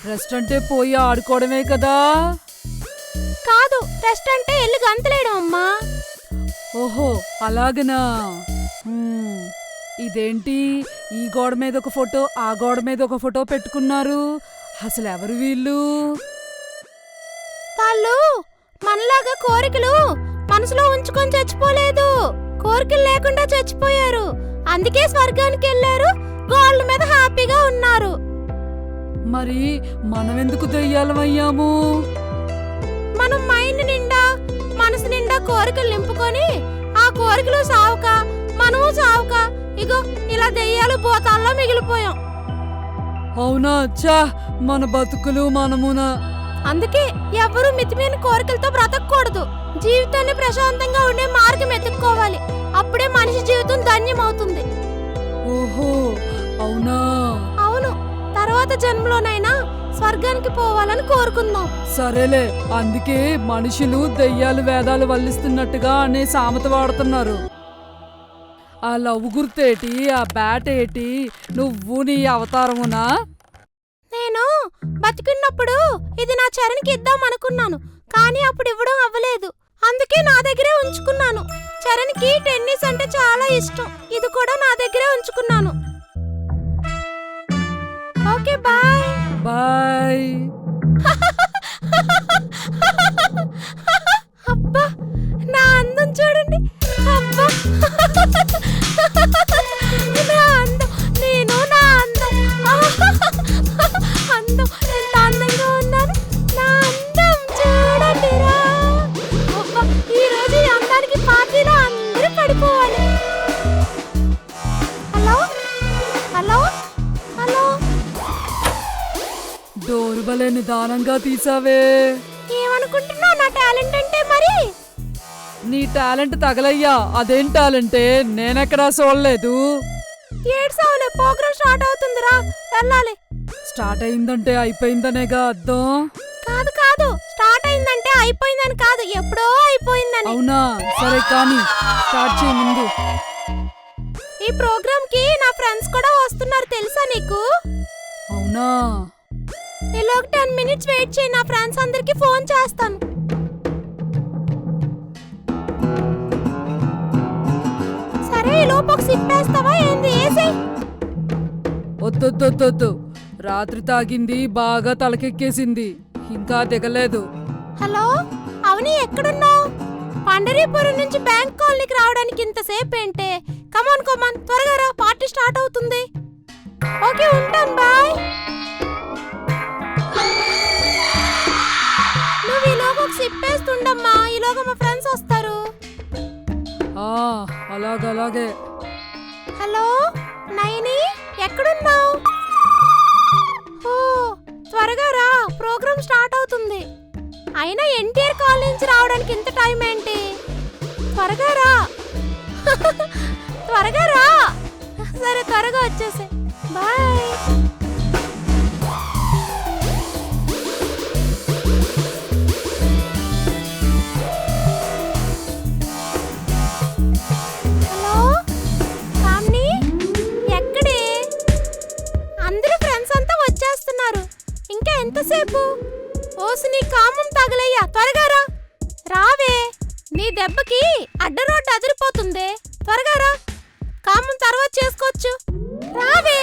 రెస్ట్ అంటే పోయి ఆడుకోవడమే కదా? కాదు, రెస్ట్ అంటే ఎల్లు గంతలేయడం అమ్మా. ఓహో అలాగనా? ఇదేంటి, ఈ గోడ మీద ఒక ఫోటో, ఆ గోడ మీద ఒక ఫోటో పెట్టుకున్నారు? అసలు ఎవరు వీళ్ళు? వాళ్ళు మనలాగా కోరికలు మనసులో ఉంచుకొని చచ్చిపోలేదు, కోరికలు లేకుండా చచ్చిపోయారు. అందుకే స్వర్గానికి వెళ్ళారు, గోళ్ళ మీద హ్యాపీగా ఉన్నారు. మరి మనం ఎందుకు దెయ్యాలమయ్యాము? మనం మైండ్ నిండా, మనసు నిండా కోరికలు నింపుకొని, ఆ కోరికలు సావుక, మనము సావుక, ఇగో ఇలా దెయ్యాలు భూతాల్లో మిగిలిపోయాం. అవునా? చా, మన బతుకులు మనమునా. అందుకే ఎవ్వరూ మితిమీరిన కోరికలతో బ్రతకూడదు. జీవితాన్ని ప్రశాంతంగా ఉండే మార్గం ఎత్తుక్కోవాలి, అప్పుడే మనిషి జీవితం ధన్యమవుతుంది. ఓహో అవునా? అవును, తర్వాత జన్మలోనైనా స్వర్గానికి పోవాలని కోరుకుందాం. సరేలే, అందుకే మనుషులు దెయ్యాలు వేదాలు వల్లిస్తున్నట్టుగా అనే సామెత వాడుతున్నారు. ఆ లవ్ గుర్తేటి, ఆ బ్యాట్ ఏటి, నువ్వు నీ అవతారమునా? నేను బతికున్నప్పుడు ఇది నా చరణ్కి ఇద్దాం అనుకున్నాను, కానీ అప్పుడు ఇవ్వడం అవ్వలేదు. అందుకే నా దగ్గరే ఉంచుకున్నాను. చరణ్కి టెన్నిస్ అంటే చాలా ఇష్టం, ఇది కూడా నా దగ్గరే ఉంచుకున్నాను. Okay bye. బాయ్. అబ్బా, నా అందం చూడండి. అబ్బా, నా అందం, నేను నా అందం. అందం, ఎంత అందంగా ఉన్నాను. నా అందం చూడండిరా. అబ్బా, ఈ రోజు ఈ అందానికి పార్టీలో అందరూ పడిపోవాలి. Hello hello hello. డోరు భలే నిదానంగా తీసావే. ఏమనుకుంటున్నావు నా టాలెంట్ అంటే? మరి నీ టాలెంట్ తగలయ్యా. అదేం టాలెంటే, నేనెక్కడా చూడలేదు. ఏడ్సావులే, ప్రోగ్రామ్ స్టార్ట్ అవుతుందిరా, వెళ్ళాలి. స్టార్ట్ అయిందంటే అయిపోయిందనేగా అర్థం. కాదు కాదు, స్టార్ట్ అయిందంటే అయిపోయిందని కాదు, ఎప్పుడో అయిపోయిందని. అవునా, సరే కానీ స్టార్ట్ చేయి ముందు. ఈ ప్రోగ్రామ్ కి నా ఫ్రెండ్స్ కూడా వస్తున్నారు, తెలుసా నీకు? అవునా, ఇలా 10 minutes వెయిట్ చేయి, నా ఫ్రెండ్స్ అందరికి ఫోన్ చేస్తాను. సరే, ఈ లోపు ఒక సిప్ వేస్తావా ఏంది? ఏసేయ్. వద్దొద్దొద్దొద్దు, రాత్రి తాగింది బాగా తలకెక్కేసింది, ఇంకా దిగలేదు. హలో, అవని ఎక్కడున్నావు? పండరీపురం నుంచి బ్యాంక్ కాలనీకి రావడానికి ఇంతసేపు ఏంటే? కమాన్ కమాన్, త్వరగా రా, పార్టీ స్టార్ట్ అవుతుంది. ఓకే, ఉంటాను, బాయ్. నువ్వు ఈలోగా ఒక సిప్ వేస్తుండమ్మా, ఈలోగా మా ఫ్రెండ్స్ వస్తారు. అలాగే. హలో నైని, ఎక్కడున్నావు? ఓ, త్వరగా రా, ప్రోగ్రామ్ స్టార్ట్ అవుతుంది. అయినా ఎన్టీఆర్ కాలనీ నుంచి రావడానికి ఇంత టైం ఏంటి? త్వరగా రా. త్వరగా రా. సరే, త్వరగా వచ్చేసే, బాయ్. హలో కామ్ని, ఎక్కడే? అందరూ ఫ్రెండ్స్ అంతా వచ్చేస్తున్నారు, ఇంకా ఎంతసేపు? ఓసి, నీ కామం తగలయ్యా, త్వరగా రా. రావే, నీ దెబ్బకి అడ్డ రోడ్డు అదిరిపోతుంది, త్వరగా రా. కామం తర్వాత చేసుకోవచ్చు, రావే.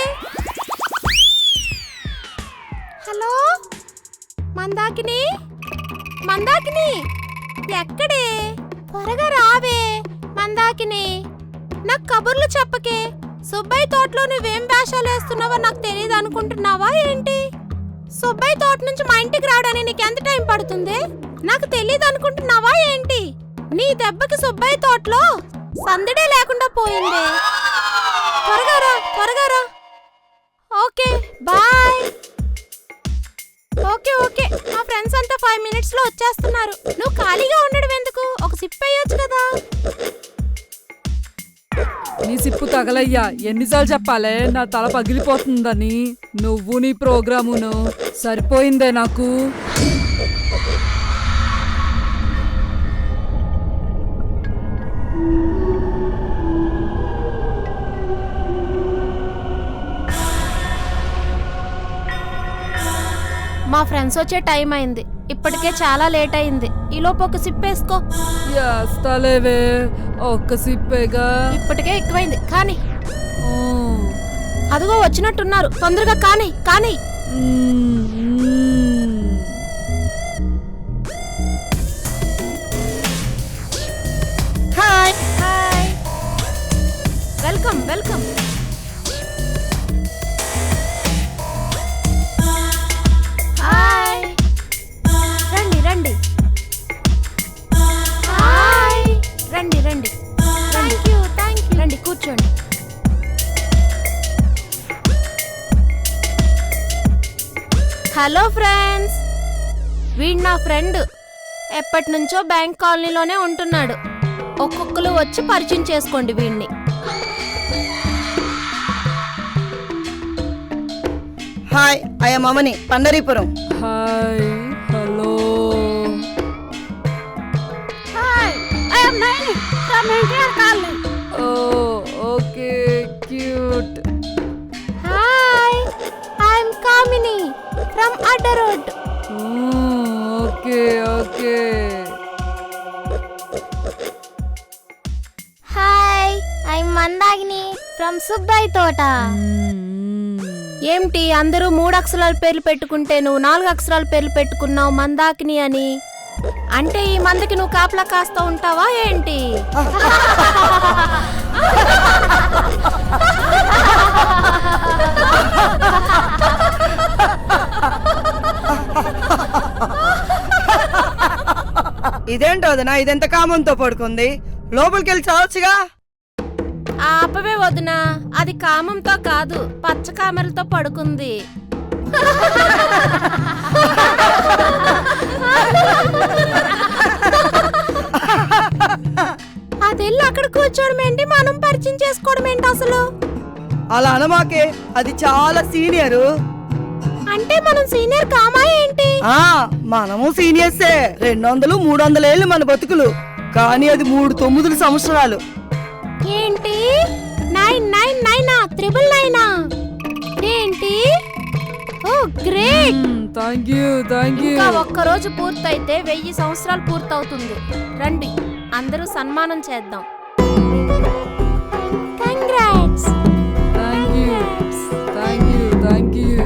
హలో మందాకిని, మందాకిని ఎక్కడే? త్వరగా రావే మందాకిని. నాకు కబుర్లు చెప్పకే. సుబ్బయ్య తోటలో నువ్వేం వేషాలు వేస్తున్నావో నాకు తెలియదు అనుకుంటున్నావా ఏంటి? సుబ్బయ్య తోట నుంచి మా ఇంటికి రావడానికి నీకు ఎంత టైం పడుతుంది? నాకు తెలియదు అనుకుంటున్నావా ఏంటి? నీ దెబ్బకి సుబ్బయ్య తోటలో సందడే లేకుండా పోయింది. త్వరగా రా, త్వరగా రా. Okay, bye. ఓకే ఓకే, మా ఫ్రెండ్స్ అంతా 5 minutes లో వచ్చేస్తున్నారు. నువ్వు ఖాళీగా ఉండడం ఎందుకు? ఒక సిప్ అయ్యొచ్చు కదా. నీ సిప్పు తగలయ్యా, ఎన్నిసార్లు చెప్పాలే నా తల పగిలిపోతుందని. నువ్వు నీ ప్రోగ్రామును సరిపోయిందే నాకు. మా ఫ్రెండ్స్ వచ్చే టైం అయింది, ఇప్పటికే చాలా లేట్ అయింది. ఈలోపు ఒక సిప్ వేసుకో. వేస్తాలేవే, ఒక్క సిప్పేగా. ఇప్పటికే ఎక్కువైంది, కానీ అదిగో వచ్చినట్టున్నారు, తొందరగా కానీ కానీ. Hi hi, welcome welcome. Hi, రండి రండి. హాయ్, రండి రండి. థ్యాంక్ యూ రండి, కూర్చోండి. హలో ఫ్రెండ్స్, వీడు నా ఫ్రెండ్. ఎప్పటి నుంచో బ్యాంక్ కాలనీలోనే ఉంటున్నాడు. ఒక్కొక్కరు వచ్చి పరిచయం చేసుకోండి వీడిని. Hi, I'm Amani, Pandharipuram. Hi, hello. Hi, I am Naini from NTR colony. Oh, okay, cute. Hi, I am Kamini from Adda road. Okay okay. Hi, I Mandagini from Subbaiah Thota. ఏమిటి అందరూ 3 అక్షరాల పేర్లు పెట్టుకుంటే నువ్వు 4 అక్షరాల పేర్లు పెట్టుకున్నావు మందాకిని అని? అంటే ఈ మందికి నువ్వు కాపలా కాస్తా ఉంటావా ఏంటి? ఇదేంటో వదినా, ఇదెంత కామంతో పడుకుంది? లోపలికి వెళ్ళి చావచ్చుగా. ఆపవే వదినా, అది కామంతో కాదు, పచ్చ కామెరలతో పడుకుంది. అదెళ్ళి అక్కడ కూర్చోవడం ఏంటి, మనం పరిచయం చేసుకోవడం ఏంటి అసలు? అలా అనమాకే, అది చాలా సీనియరు. అంటే మనం సీనియర్ కామా ఏంటి? మనము సీనియర్సే. 200 300 ఏళ్ళు మన బతుకులు, కానీ అది 3 సంవత్సరాలు. ఏంటి 999 999 ఏంటి? Oh great. Thank you thank you. ఇంకా ఒక్కరోజు పూర్తయితే 1000 సంవత్సరాలు పూర్తవుతుంది. రండి అందరూ సన్మానం చేద్దాం. Congrats. Thank you thank you thank you.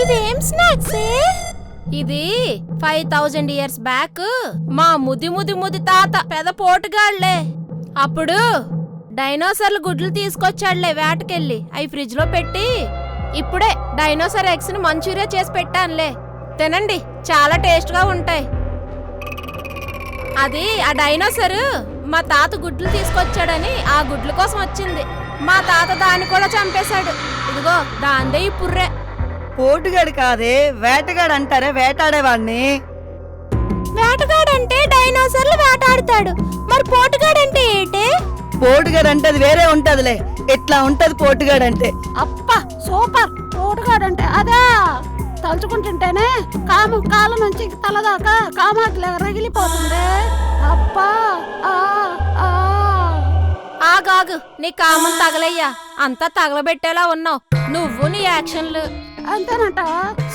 ఇదేం స్నాక్స్? ఇది 5000 ఇయర్స్ బ్యాక్ మా ముది తాత పెద్ద పోటుగాళ్లే. అప్పుడు డైనోసార్లు గుడ్లు తీసుకొచ్చాడులే వేటకెళ్ళి, అవి ఫ్రిడ్జ్ లో పెట్టి ఇప్పుడే డైనోసార్ ఎగ్స్ ను మంచూరియా చేసి పెట్టానులే. తినండి, చాలా టేస్ట్ గా ఉంటాయి. అది ఆ డైనోసార్ మా తాత గుడ్లు తీసుకొచ్చాడని ఆ గుడ్ల కోసం వచ్చింది. మా తాత దాన్ని కూడా చంపేశాడు. ఇదిగో దాందే ఈ పుర్రె. పోటుగాడు కాదే, వేటగాడు అంటారే, వేటాడేవాడిని. వేటగాడంటే డైనోసార్లు వేటాడతాడు, మరి పోటుగాడంటే ఏంటి? పోటుగాడు అంటే అది వేరే ఉంటదిలే, ఎట్లా ఉంటది పోటుగాడు అంటే. అప్పా సూపర్. పోటుగాడంటే అదే తలుచుకుంటుంటేనే కామం కాళ్ళ నుంచి తలదాకా కామాకి రగిలిపోతుంది. అప్పా ఆగాగు, నీ కామం తగలయ్యా, అంతా తగలబెట్టేలా ఉన్నావు నువ్వు నీ యాక్షన్లు. అంతేనట.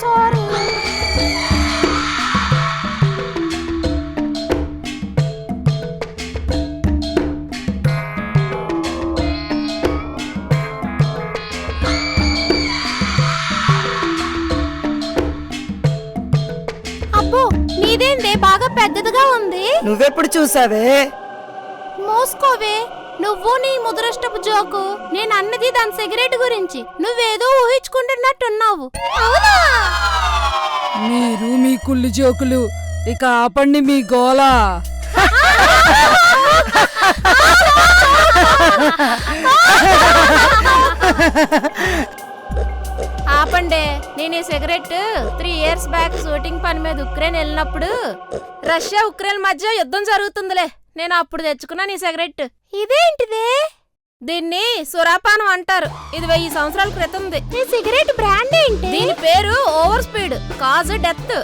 సారీ. అబ్బో, నీదేందే బాగా పెద్దదిగా ఉంది. నువ్వెప్పుడు చూసావే? మోసుకోవే, నువ్వు నీ ముదరష్టపు జోకు. నేను అన్నది దాని సిగరెట్ గురించి, నువ్వేదో ఊహించుకుంటున్నట్టున్నావు. అవునా? మీరు మీ కుళ్ళు జోకులు, ఇక ఆపండి మీ గోల. ఆపండే. నేను ఈ సిగరెట్ 3 ఇయర్స్ బ్యాక్ షూటింగ్ పని మీద ఉక్రెయిన్ వెళ్ళినప్పుడు, రష్యా ఉక్రెయిన్ మధ్య యుద్ధం జరుగుతుందిలే, నేను అప్పుడు తెచ్చుకున్నాను ఈ సిగరెట్. ఇదేంటిదే? దీన్ని సురాపానం అంటారు. ఇది 1000 సంవత్సరాల క్రితంది. ఈ సిగరెట్ బ్రాండ్ ఏంటి? దీని పేరు ఓవర్ స్పీడ్ కాజ్ డెత్.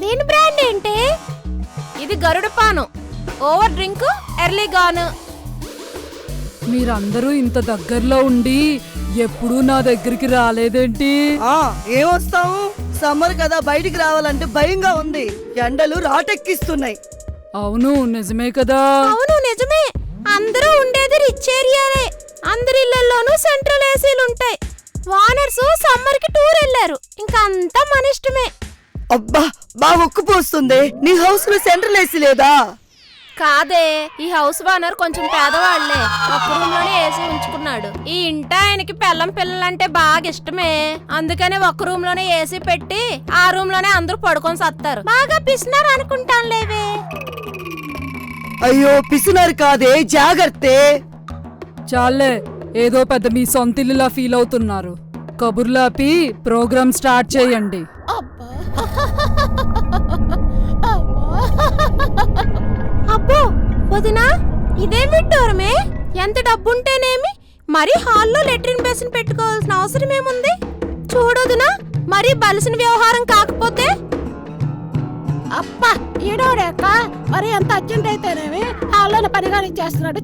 దీని బ్రాండ్ ఏంటి? ఇది గరుడపానం, ఓవర్ డ్రింక్ ఎర్లీ గాన్. మీరందరూ ఇంత దగ్గరలో ఉండి ఎప్పుడూ నా దగ్గరికి రాలేదేంటి? ఏమొస్తావు, సమ్మర్ కదా, బయటికి రావాలంటే భయంగా ఉంది. ఎండలు రాటెక్కిస్తున్నాయి. అవును నిజమే కదా. అవును నిజమే. అందరూ ఉండేది రిచ్ ఏరియాలే. అందరి ఇళ్లలోనూ సెంట్రల్ ఏసీలు ఉంటాయి. వానర్స్ సమ్మర్ కి టూర్ వెళ్ళారు. ఇంకా అంతా మన ఇష్టమే. అబ్బా, బాగా ఉక్కుపోస్తుంది. నీ హౌస్ లో సెంట్రల్ ఏసీ లేదా? కాదే, ఈ హౌస్ ఓనర్ కొంచెం పేదవాళ్లే, ఒక రూమ్ లోనే ఏసీ ఉంచుకున్నాడు. ఈ ఇంట ఆయనకి పెళ్ళం పిల్లలంటే బాగా ఇష్టమే, అందుకనే ఒక రూమ్ లోనే ఏసీ పెట్టి ఆ రూమ్ లోనే అందరూ పడుకొని సత్తారు. బాగా పిసినారు అనుకుంటానులేవే. అయ్యో, పిసినారు కాదే, జాగ్రత్తే. చాలే, ఏదో పెద్ద మీ సొంతిల్లులా ఫీల్ అవుతున్నారు. కబుర్లాపి ప్రోగ్రామ్ స్టార్ట్ చేయండి. అబ్బో వదినా, ఇదే విడ్డూరమే. ఎంత డబ్బుంటేనేమి, మరి హాల్లో లెట్రిన్ బేసిన్ పెట్టుకోవాల్సిన అవసరం ఏముంది? చూడొదినా, మరి బలిసిన వ్యవహారం కాకపోతే. అబ్బా ఈడోడే అక్క, మరి ఎంత అర్జెంట్ అయితేనేమి హాల్లోనే పనిగాని చేస్తున్నాడు.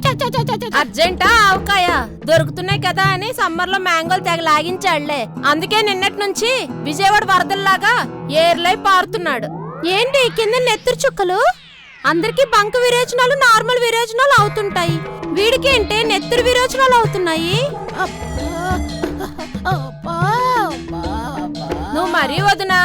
అర్జెంటా ఆవకాయ దొరుకుతున్నాయి కదా అని సమ్మర్ లో మ్యాంగోలు తెగ లాగించాడులే. అందుకే నిన్నటి నుంచి విజయవాడ వరదల్లాగా ఏర్లై పారుతున్నాడు. ఏంటి కింద నెత్తురు చుక్కలు? అందరికి బంక విరేచనాలు నార్మల్ విరేచనాలు అవుతుంటాయి, వీడికి ఏంటే నెత్తురు విరేచనాలు అవుతున్నాయి? నువ్వు మరీ వదినా,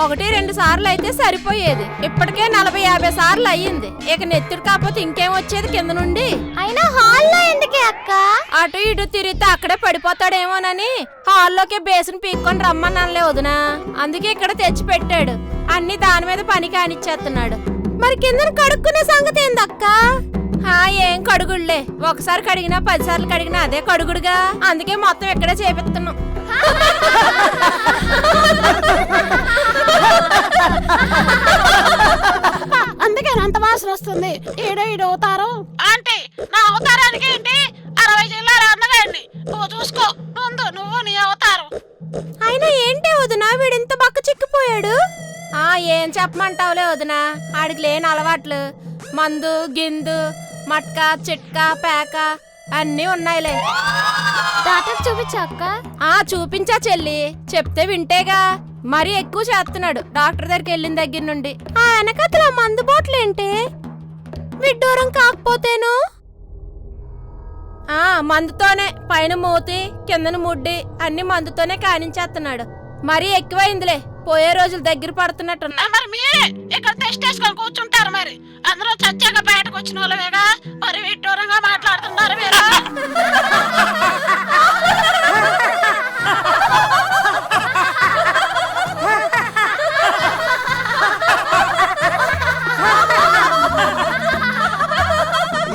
1-2 సార్లు అయితే సరిపోయేది, ఇప్పటికే 40-50 సార్లు అయ్యింది. ఇక నెత్తుడు కాకపోతే ఇంకేం వచ్చేది కింద నుండి? అయినా హాల్లో ఎందుకే అక్క? అటు ఇటు తిరిగితే అక్కడే పడిపోతాడేమోనని హాల్లోకే బేసిన్ పీక్కొని రమ్మనలే వదినా. అందుకే ఇక్కడ తెచ్చి పెట్టాడు, అన్ని దాని మీద పని కానిచ్చేస్తున్నాడు. మరి కిందను కడుక్కునే సంగతి ఏందక్క? ఏం కడుగుడులే, ఒకసారి కడిగినా 10 సార్లు కడిగినా అదే కడుగుడుగా. అందుకే మొత్తం ఇక్కడే చేపిస్తున్నాం. అందుకే అంత వాసన వస్తుంది. ఈడో అవతారం ఆంటీ, నా అవతారానికి ఏంటి 60 జిల్లాల అందగాడిని. నువ్వు చూసుకో, నువ్వు నీ అవతారం. అయినా ఏంటి వదినా వీడింత బక్క చిక్కిపోయాడు? ఏం చెప్పమంటావులే వదినా, ఆడికి లేని అలవాట్లు మందు గిందు మట్కా చిట్కా పేక అన్నీ ఉన్నాయిలే. డాక్టర్ చూపించా అక్క? చూపించా చెల్లి, చెప్తే వింటేగా. మరీ ఎక్కువ చేస్తున్నాడు డాక్టర్ దగ్గరికి వెళ్ళిన దగ్గర నుండి. వెనకతల మందు బాటిలేంటి? విడ్డూరం కాకపోతేను మందుతోనే పైన మూతి కిందన ముడ్డి అన్ని మందుతోనే కానించేస్తున్నాడు. మరీ ఎక్కువైందిలే, పోయే రోజులు దగ్గర పడుతున్నట్టు. మరి మీరే ఇక్కడ టెస్ట్ చేసుకొని కూర్చుంటారు, మరి అందరూ చచ్చాక బయటకు వచ్చిన వాళ్ళవేగా, మరి విడ్డూరంగా మాట్లాడుతున్నారు మీరు.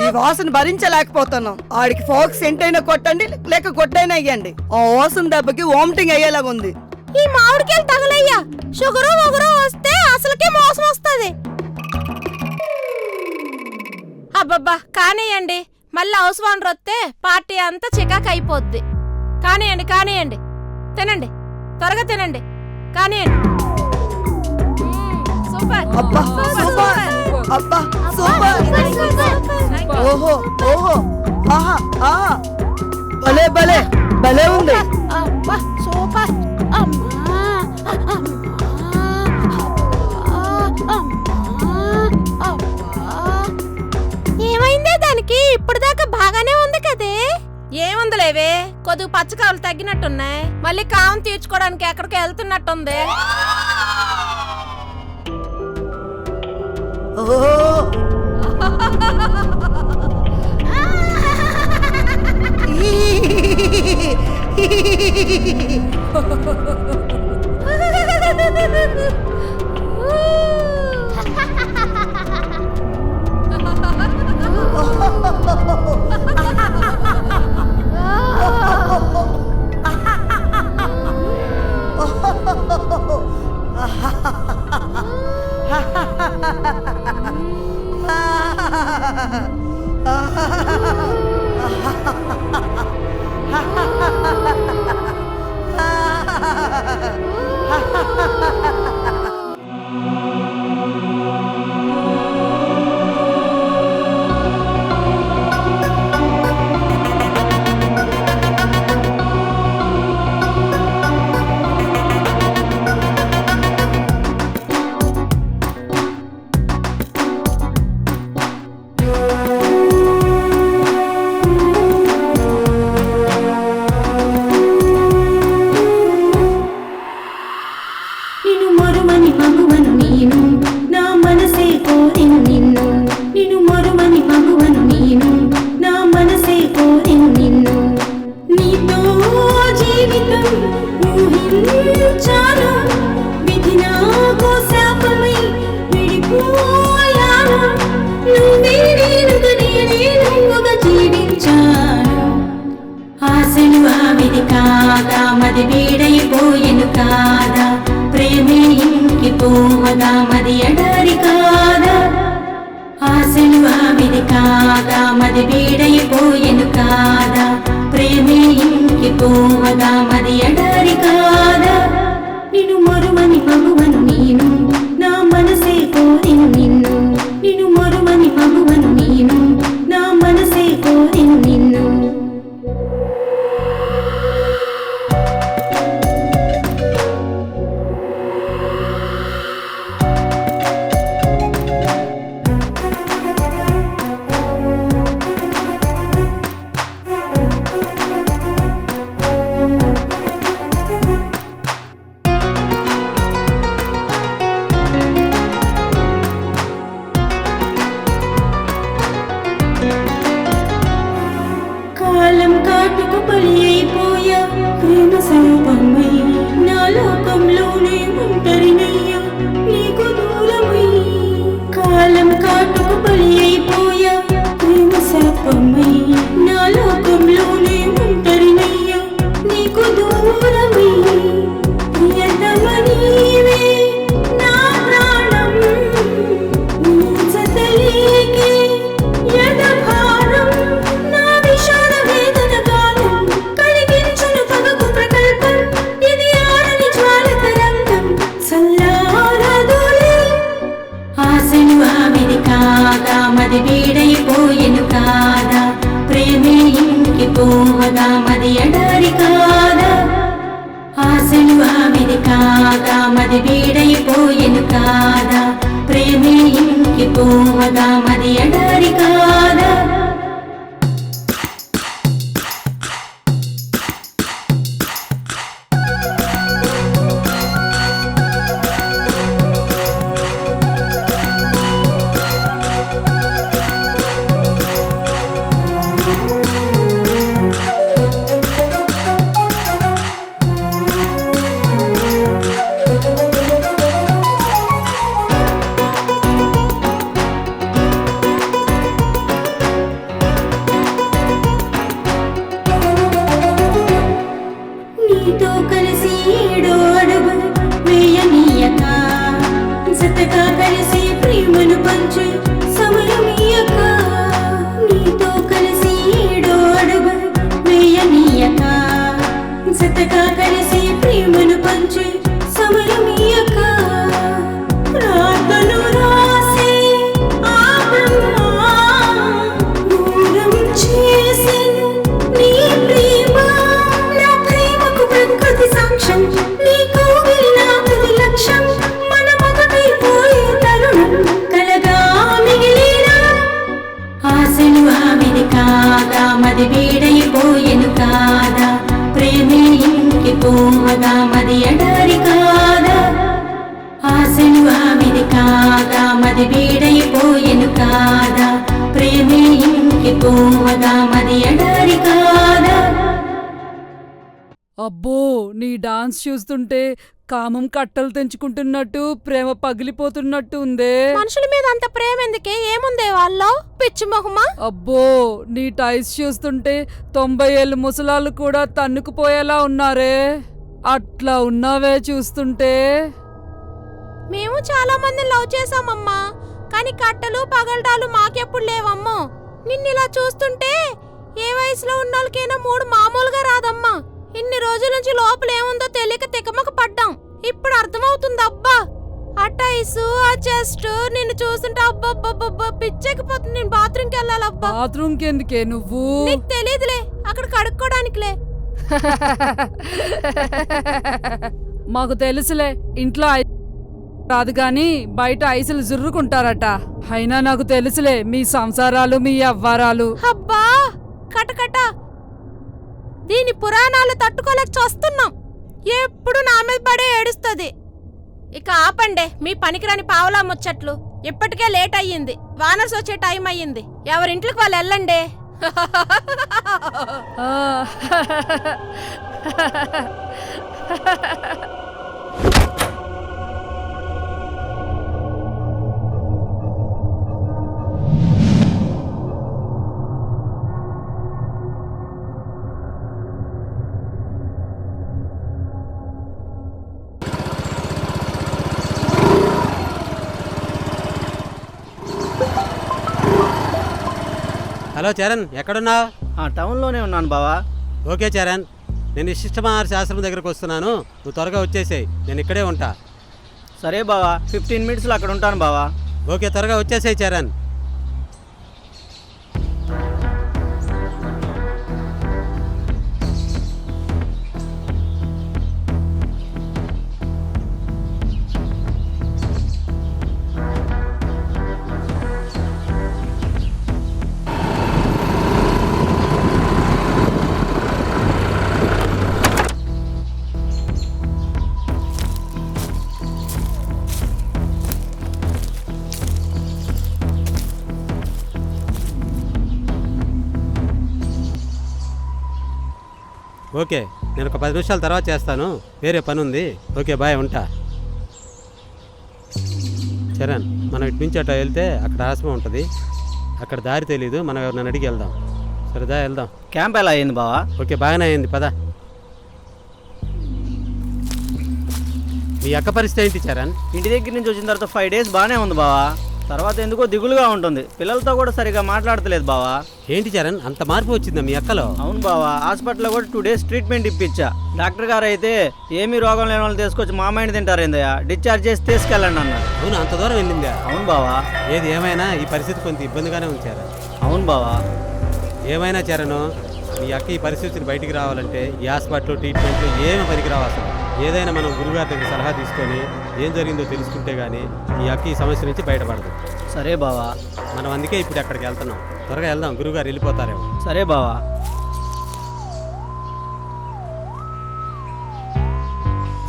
ఈ వాసన భరించలేకపోతున్నాం. ఆడికి ఫోక్ సెంట్ అయినా కొట్టండి, లేక గొడ్డైనా అయ్యండి. ఆ వాసన దెబ్బకి వామిటింగ్ అయ్యేలాగా ఉంది. ఈ మామిడికాయలు తగలయ్యా, షుగరు మొగరు వస్తే అసలుకే మోసం వస్తుంది. అబ్బబ్బా కానియండి, మళ్ళీ హౌస్ ఓనర్ వస్తే పార్టీ అంతా చికాకు అయిపోద్ది. కానియండి, తినండి, త్వరగా తినండి, కానియండి. సూపర్, అబ్బా సూపర్, అబ్బా సూపర్, ఓహో ఓహో, ఆహా ఆహా, భలే భలే భలే ఉంది. అబ్బా సూపర్. ఏమైందే దానికి? ఇప్పుడు దాకా బాగానే ఉంది కదే. ఏముందిలేవే, కొద్దిగా పచ్చకాయలు తగ్గినట్టున్నాయి, మళ్ళీ కావం తీర్చుకోవడానికి ఎక్కడికి వెళ్తున్నట్టుంది. మది వీడైపోయెను కాదా, ప్రేమే ఇంకిపోవగా మది ఎడారి కాదా, ఆశలు ఆవిది కాదా, మది వీడైపోయెను కాదా, ప్రేమే ఇంకిపోవగా మది ఎడారి కాదా, నిన్ను మరువని మగువను నేను, నా మనసే కోరిను నిన్ను నిన్ను మరువని మగువను నేను నా మనసే కోరిను నిన్ను కాలం కాటుకు బలి అయిపోయా ప్రేమ శాపమై నా లోకంలోనే ఒంటరినయ్యా నీకు దూరమై కాలం కాటుకు బలి అయిపోయా ప్రేమ శాపమై నా లోకంలోనే ఒంటరినయ్యా నీకు దూరమై ప్రియతమ నీవే నా ప్రాణం నీ జతలేకే యదభారం నా విషాద వేదన గానం కలిగించును పగకు ప్రకల్పం ఇది ఆరని జ్వాల తరంగం చల్లారదులే ఆశలు ఆవిరి కాగా మది వీడైపోయెను కాదా ప్రేమే ఇంకిపోవగా మది ఎడారి కాదా ఆశలు ఆవిరి కాగా మది వీడైపోయెను కాదా ప్రేమే ఇంకిపోవగా మది ఎడారి కాదా నీతో కలిసి ఏడో అడుగు వేయనీయక జతగా కలిసి ప్రేమను పంచు సమయమీయక నీతో కలిసి ఏడో అడుగు వేయనీయక జతగా కలిసి ప్రేమను పంచు సమయమీయక రాతను రాసే ఆ బ్రహ్మ దూరం చేసెను నీ ప్రేమ నా ప్రేమకు ప్రకృతి సాక్ష్యం నీ కోవిలి నా తుది లక్ష్యం మన మొదటైపోయే తరుణం కలగా మిగిలినా ఆశలు ఆవిరి కాగా మది వీడైపోయెను కాదా ప్రేమే ఇంకిపోవగా మది ఎడారి కాదా ఆశలు ఆవిరి కాగా మది వీడైపోయెను కాదా ప్రేమే ఇంకిపోవగా మది ఎడారి కాదా అబ్బో నీ డాన్స్ చూస్తుంటే కామం కట్టలు తెంచుకుంటున్నట్టు ప్రేమ పగిలిపోతున్నట్టు ఉందే. మనుషుల మీద అంత ప్రేమ ఎందుకే? ఏముందే వాళ్ళలో? పిచ్చి మొహమా. అబ్బో నీ టైస్ చూస్తుంటే 90 ఏళ్ళ ముసలాళ్ళు కూడా తన్నుకుపోయేలా ఉన్నారే. అట్లా ఉన్నావే చూస్తుంటే. మేము చాలా మందిని లవ్ చేసామమ్మా, కానీ కట్టలు పగలడాలు మాకెప్పుడు లేవమ్మో. నిన్నిలా చూస్తుంటే ఏ వయసులో ఉన్నోళ్ళకైనా 3 మామూలుగా రాదమ్మా. ఇన్ని రోజుల నుంచి లోపల ఏముందో తెలియక తికమక పడ్డాం. ఇప్పుడు అర్థమవుతుంది. అబ్బా ఆ టైసు ఆ చెస్ట్ నిన్ను చూస్తుంటే అబ్బబ్బబ్బబ్బా పిచ్చెక్కిపోతుంది. నేను బాత్రూమ్కి వెళ్ళాలబ్బా. బాత్రూమ్కి ఎందుకే నువ్వు? నీకు తెలియదులే, అక్కడ కడుక్కోడానికిలే. మాకు తెలుసులే, ఇంట్లో రాదు గాని బయట ఐసులు జుర్రుకుంటారట. అయినా నాకు తెలుసులే మీ సంసారాలు మీ అవ్వారాలు. అబ్బా కటకట, దీని పురాణాలు తట్టుకోలేక చూస్తున్నాం. ఎప్పుడు నా మీద పడే ఏడుస్తుంది. ఇక ఆపండే మీ పనికిరాని పావలా ముచ్చట్లు. ఇప్పటికే లేట్ అయ్యింది, వానర్స్ వచ్చే టైం అయ్యింది. ఎవరింట్లోకి వాళ్ళు వెళ్ళండి. హలో చరణ్, ఎక్కడున్నావు? టౌన్లోనే ఉన్నాను బావా. ఓకే చరణ్, నేను శిష్టమహార శాస్త్రం దగ్గరకు వస్తున్నాను. నువ్వు త్వరగా వచ్చేసేయి, నేను ఇక్కడే ఉంటా. సరే బావా, 15 మినిట్స్లో అక్కడ ఉంటాను బావా. ఓకే, త్వరగా వచ్చేసాయి చరణ్. ఓకే, నేను ఒక 10 నిమిషాల తర్వాత చేస్తాను, వేరే పని ఉంది. ఓకే బాయ్, ఉంటా. చరణ్, మనం ఇటు నుంచి అట్లా వెళ్తే అక్కడ ఆశ్రమం ఉంటుంది, అక్కడ దారి తెలీదు, మనం ఎవరినైనా అడిగి వెళ్దాం. సరేదా, వెళ్దాం. క్యాంప్ ఎలా అయింది బావా? ఓకే, బాగానే అయింది, పద. మీ అక్క పరిస్థితి ఏంటి చరణ్? ఇంటి దగ్గర నుంచి వచ్చిన తర్వాత 5 డేస్ బాగానే ఉంది బావా. తర్వాత ఎందుకో దిగులుగా ఉంటుంది, పిల్లలతో కూడా సరిగా మాట్లాడతలేదు బావా. ఏంటి చరణ్, అంత మార్పు వచ్చిందా మీ అక్కలో? అవును బావా, హాస్పిటల్లో కూడా 2 డేస్ ట్రీట్మెంట్ ఇప్పించా. డాక్టర్ గారు అయితే ఏమీ రోగం లేని వాళ్ళు తీసుకొచ్చి మా అమ్మాయిని తింటారేందయ్యా, డిశ్చార్జ్ చేసి తీసుకెళ్ళండి అన్నారు. అవును, అంత దూరం వెళ్ళిందా? అవును బావా. ఏది ఏమైనా ఈ పరిస్థితి కొంత ఇబ్బందిగానే ఉంచారా? అవును బావా. ఏమైనా చరణ్, మీ అక్క ఈ పరిస్థితిని బయటికి రావాలంటే ఈ హాస్పిటల్ ట్రీట్మెంట్ ఏమి పనికి రావాల్సింది. ఏదైనా మనం గురుగారి దగ్గర సలహా తీసుకొని ఏం జరిగిందో తెలుసుకుంటే కానీ ఈ అక్క ఈ సమస్య నుంచి బయటపడదు. సరే బావా. మనం అందుకే ఇప్పుడు అక్కడికి వెళ్తున్నాం, త్వరగా వెళ్దాం, గురుగారు వెళ్ళిపోతారేమో. సరే బావా.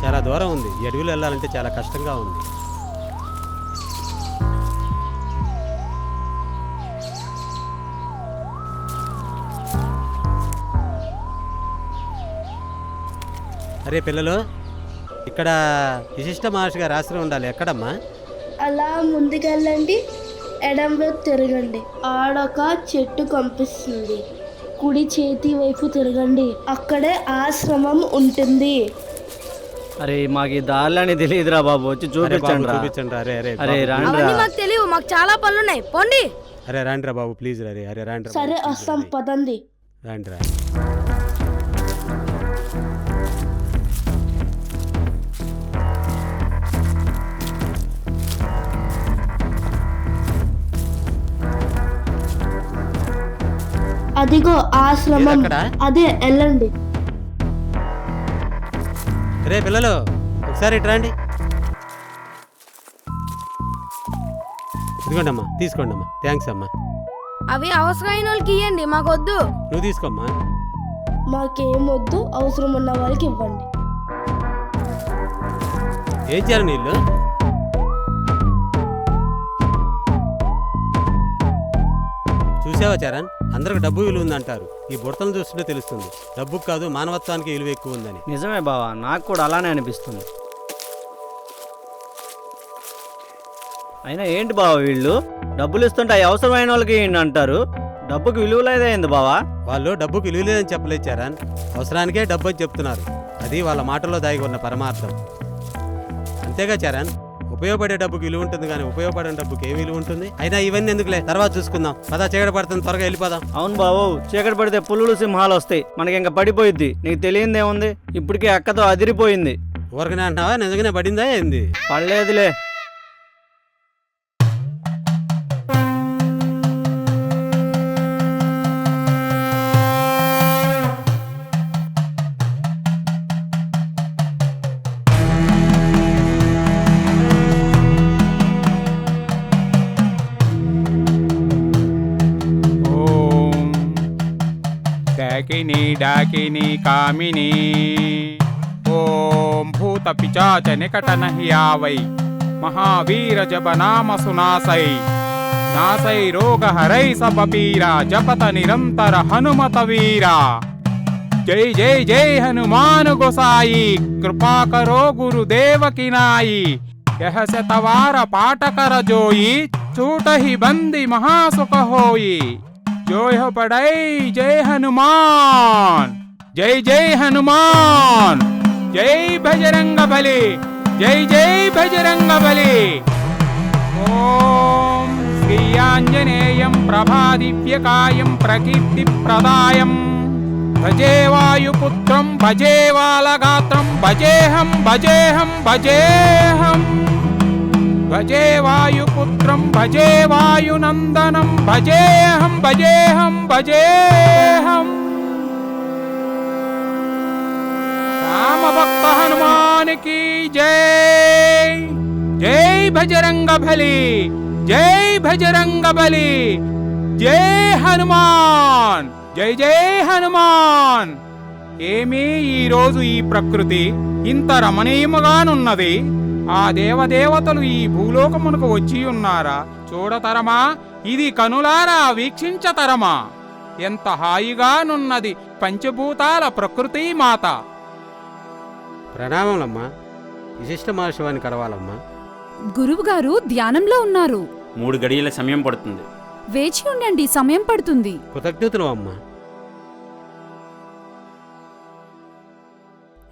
చాలా దూరం ఉంది, ఈ అడవిలో వెళ్ళాలంటే చాలా కష్టంగా ఉంది. అరే పిల్లలు, ఇక్కడ విశిష్ట మహర్షి గారి ఆశ్రమం ఉండాలి, ఎక్కడమ్మా? అలా ముందుకెళ్ళండి, ఎడంలో తిరగండి, ఆడొక చెట్టు కనిపిస్తుంది, కుడి చేతి వైపు తిరగండి, అక్కడే ఆశ్రమం ఉంటుంది. అరే మాకు ఈ దారిలోనే తెలియదురా బాబు, వచ్చి చూపించండి. చూపించండి. అరే అరే అరే రాండి, మాకు తెలియదు, మాకు చాలా పనులున్నాయి, పోండి. అరే రాండ్రా బాబు, ప్లీజ్. అరే అరే రాండ్రా. సరే వస్తాం, పదండి. రాండ్రా. అదిగో ఆశ్రమం, అదే వెళ్ళండి. రే పిల్లలు, ఒకసారి ఇటు రండి. ఇదిగోండి అమ్మా, తీసుకోండి అమ్మా. థ్యాంక్స్ అమ్మా. అవి అవసరమైన వాళ్ళకి ఇవ్వండి, మాకొద్దు. నువ్వు తీసుకోమ్మా. మాకేమొద్దు, అవసరం ఉన్న వాళ్ళకి ఇవ్వండి. ఏం చేయాలి నీళ్ళు? చూసావా చరణ్, అందరికి డబ్బు విలువ ఉందంటారు, ఈ బుడతలను చూస్తుంటే తెలుస్తుంది డబ్బుకు కాదు మానవత్వానికి విలువ ఎక్కువ ఉందని. నిజమే బావా, నాకు కూడా అలానే అనిపిస్తుంది. అయినా ఏంటి బావా, వీళ్ళు డబ్బులు ఇస్తుంటే అవి అవసరమైన వాళ్ళకి అంటారు, డబ్బుకి విలువ లేదేంది బావా? వాళ్ళు డబ్బుకి విలువ లేదని చెప్పలేదు చరణ్, అవసరానికే డబ్బు అని చెప్తున్నారు. అది వాళ్ళ మాటల్లో దాగి ఉన్న పరమార్థం. అంతేగా చరణ్, ఉపయోగపడే డబ్బుకి విలువ ఉంటుంది కానీ ఉపయోగపడే డబ్బుకి ఏ విలువ ఉంటుంది? అయినా ఇవన్నీ ఎందుకులే, తర్వాత చూసుకుందాం. పదా, చీకటి పడుతుంది, త్వరగా వెళ్ళిపోదాం. అవును బాబు, చీకటి పడితే పులులు సింహాలు వస్తాయి, మనకి ఇంకా పడిపోయిద్ది. నీకు తెలియదేముంది, ఇప్పటికే అక్కతో అదిరిపోయింది. ఊరకనే అంటున్నావా, నిజంగానే పడిందా ఏంది? పడలేదులే. डाकिनी डाकिनी कामिनी ओम भूत पिचाच निकट नहीं आवै महावीर जब नाम सुनासै नासै रोग हरै सब पीरा जपत निरंतर हनुमत वीरा। जय जय जय हनुमान गोसाई कृपा करो गुरुदेव की नाई यह से तवार पाठ कर जोई छूट ही बंदी महासुख होई। जोय हो पढ़ाई जय हनुमान जय जय हनुमान जय बजरंग बली जय जय बजरंग बली। ओम श्री आंजनेयं प्रभादिव्यकायं प्रकीर्तिप्रदायं भजे वायुपुत्रं भजे वालगात्रं भजेहं भजेहं भजेहम्। భజే వాయుపుత్రం భజే వాయునందనం భజేహం భజేహం భజేహం. రామభక్త హనుమానికి జై. జై భజరంగ బలి, జై భజరంగ బలి, జై హనుమాన్, జై జై హనుమాన్. ఏమీ ఈరోజు ఈ ప్రకృతి ఇంత రమణీయముగానున్నది. ఆ దేవదేవతలు ఈ భూలోకమునకు వచ్చి ఉన్నారా? చూడతరమా, ఇది కనులారా వీక్షించతరమా? ఎంత హాయిగానున్నది పంచభూతాల ప్రకృతి మాత. ప్రణామములమ్మా. విశిష్ట మహర్షివాన్ని కలవాలమ్మా. గురువుగారు ధ్యానంలో ఉన్నారు. 3 గడియల సమయం పడుతుంది. వేచి ఉండండి, సమయం పడుతుంది. కృతజ్ఞతలు అమ్మా.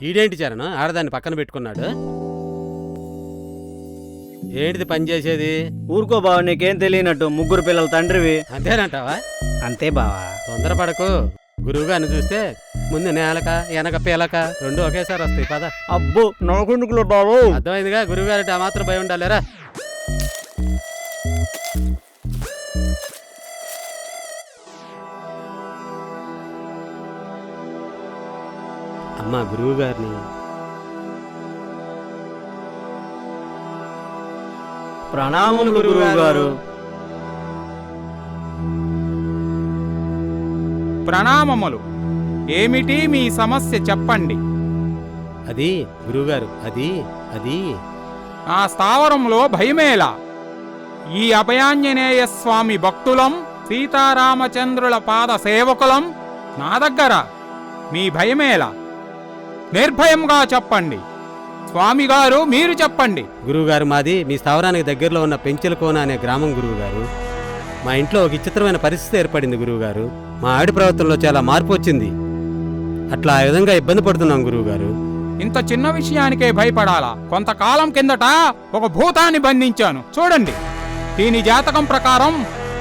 ఈడేంటి చరణ్ ఆడదాన్ని పక్కన పెట్టుకున్నాడు? ఏంటిది పని చేసేది? ఊరుకో బావ, నీకేం తెలియనట్టు. 3 పిల్లల తండ్రివి. అంతేనంటావా? అంతే బావా. తొందరపడకు. గురువుగారిని చూస్తే ముందు నేలక వెనక పేలక 2 ఒకేసారి వస్తాయి. పద. అబ్బో నవ్వుకుంటుకులో బాబు. అర్థమైందిగా, గురువుగారి ఆ మాత్రం భయం ఉండాలేరా? అమ్మా గురువు గారిని. ప్రణామములు గురువు గారు. ప్రణామములు. ఏమిటి మీ సమస్య చెప్పండి. అది గురువుగారు, అది అది ఆ స్థావరంలో భయమేలా? ఈ అభయాంజనేయ స్వామి భక్తులం, సీతారామచంద్రుల పాద సేవకులం నా దగ్గర. మీ భయమేలా? నిర్భయంగా చెప్పండి. స్వామిగారు మీరు చెప్పండి. గురువుగారు, మాది మీ స్థావరానికి దగ్గరలో ఉన్న పెంచెలకోన అనే గ్రామం గురువుగారు. మా ఇంట్లో ఒక విచిత్రమైన పరిస్థితి ఏర్పడింది గురువుగారు. మా ఆడి ప్రవర్తనలో చాలా మార్పు వచ్చింది. అట్లా ఆ విధంగా ఇబ్బంది పడుతున్నాం గురువుగారు. ఇంత చిన్న విషయానికే భయపడాలా? కొంతకాలం కిందట ఒక భూతాన్ని బంధించాను. చూడండి, దీని జాతకం ప్రకారం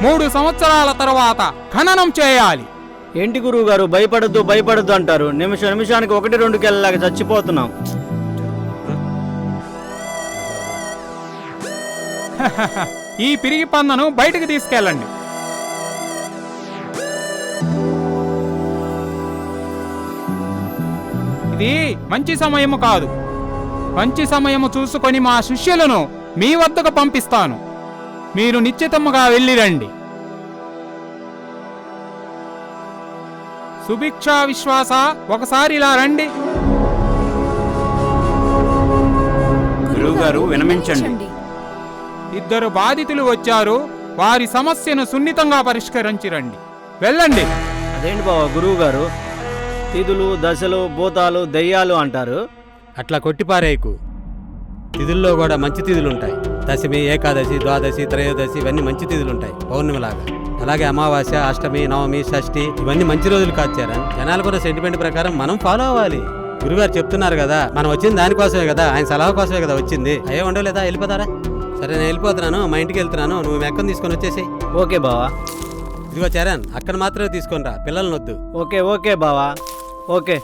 3 సంవత్సరాల తర్వాత ఖననం చేయాలి. ఏంటి గురువు గారు, భయపడద్దు భయపడద్దు అంటారు. నిమిషానికి 1-2 కెళ్ళలాగా చచ్చిపోతున్నాం. ఈ పిరిగి పందను బయటికి తీసుకెళ్ళండి. ఇది మంచి సమయము కాదు. మంచి సమయము చూసుకొని మా శిష్యులను మీ వద్దకు పంపిస్తాను. మీరు నిశ్చితముగా వెళ్ళిరండి. సుభిక్ష విశ్వాస, ఒకసారి ఇలా రండి. గురువుగారు వినమించండి. 2 బాధితులు వచ్చారు. వారి సమస్యను సున్నితంగా పరిష్కరించిరండి. వెళ్ళండి. అదేంటి బావ గురువు గారు, తిథులు దశలు భూతాలు దెయ్యాలు అంటారు? అట్లా కొట్టిపారేయకు. తిథుల్లో కూడా మంచి తిథులుంటాయి. దశమి, ఏకాదశి, ద్వాదశి, త్రయోదశి ఇవన్నీ మంచి తిథులుంటాయి పౌర్ణమిలాగా. అలాగే అమావాస్య, అష్టమి, నవమి, షష్ఠి ఇవన్నీ మంచి రోజులు కాచారా? జనాలు కూడా సెంటిమెంట్ ప్రకారం మనం ఫాలో అవ్వాలి. గురుగారు చెప్తున్నారు కదా, మనం వచ్చింది దానికోసమే కదా, ఆయన సలహా కోసమే కదా వచ్చింది. అయ్యే ఉండలేదా? వెళ్ళిపోతారా? సరే నేను వెళ్ళిపోతున్నాను, మా ఇంటికి వెళ్తున్నాను. నువ్వు మీ అక్కను తీసుకొని వచ్చేసి. ఓకే బావా. ఇదిగో చరణ్, అక్కను మాత్రమే తీసుకొని రా, పిల్లల్ని వద్దు. ఓకే ఓకే బావా. ఓకే.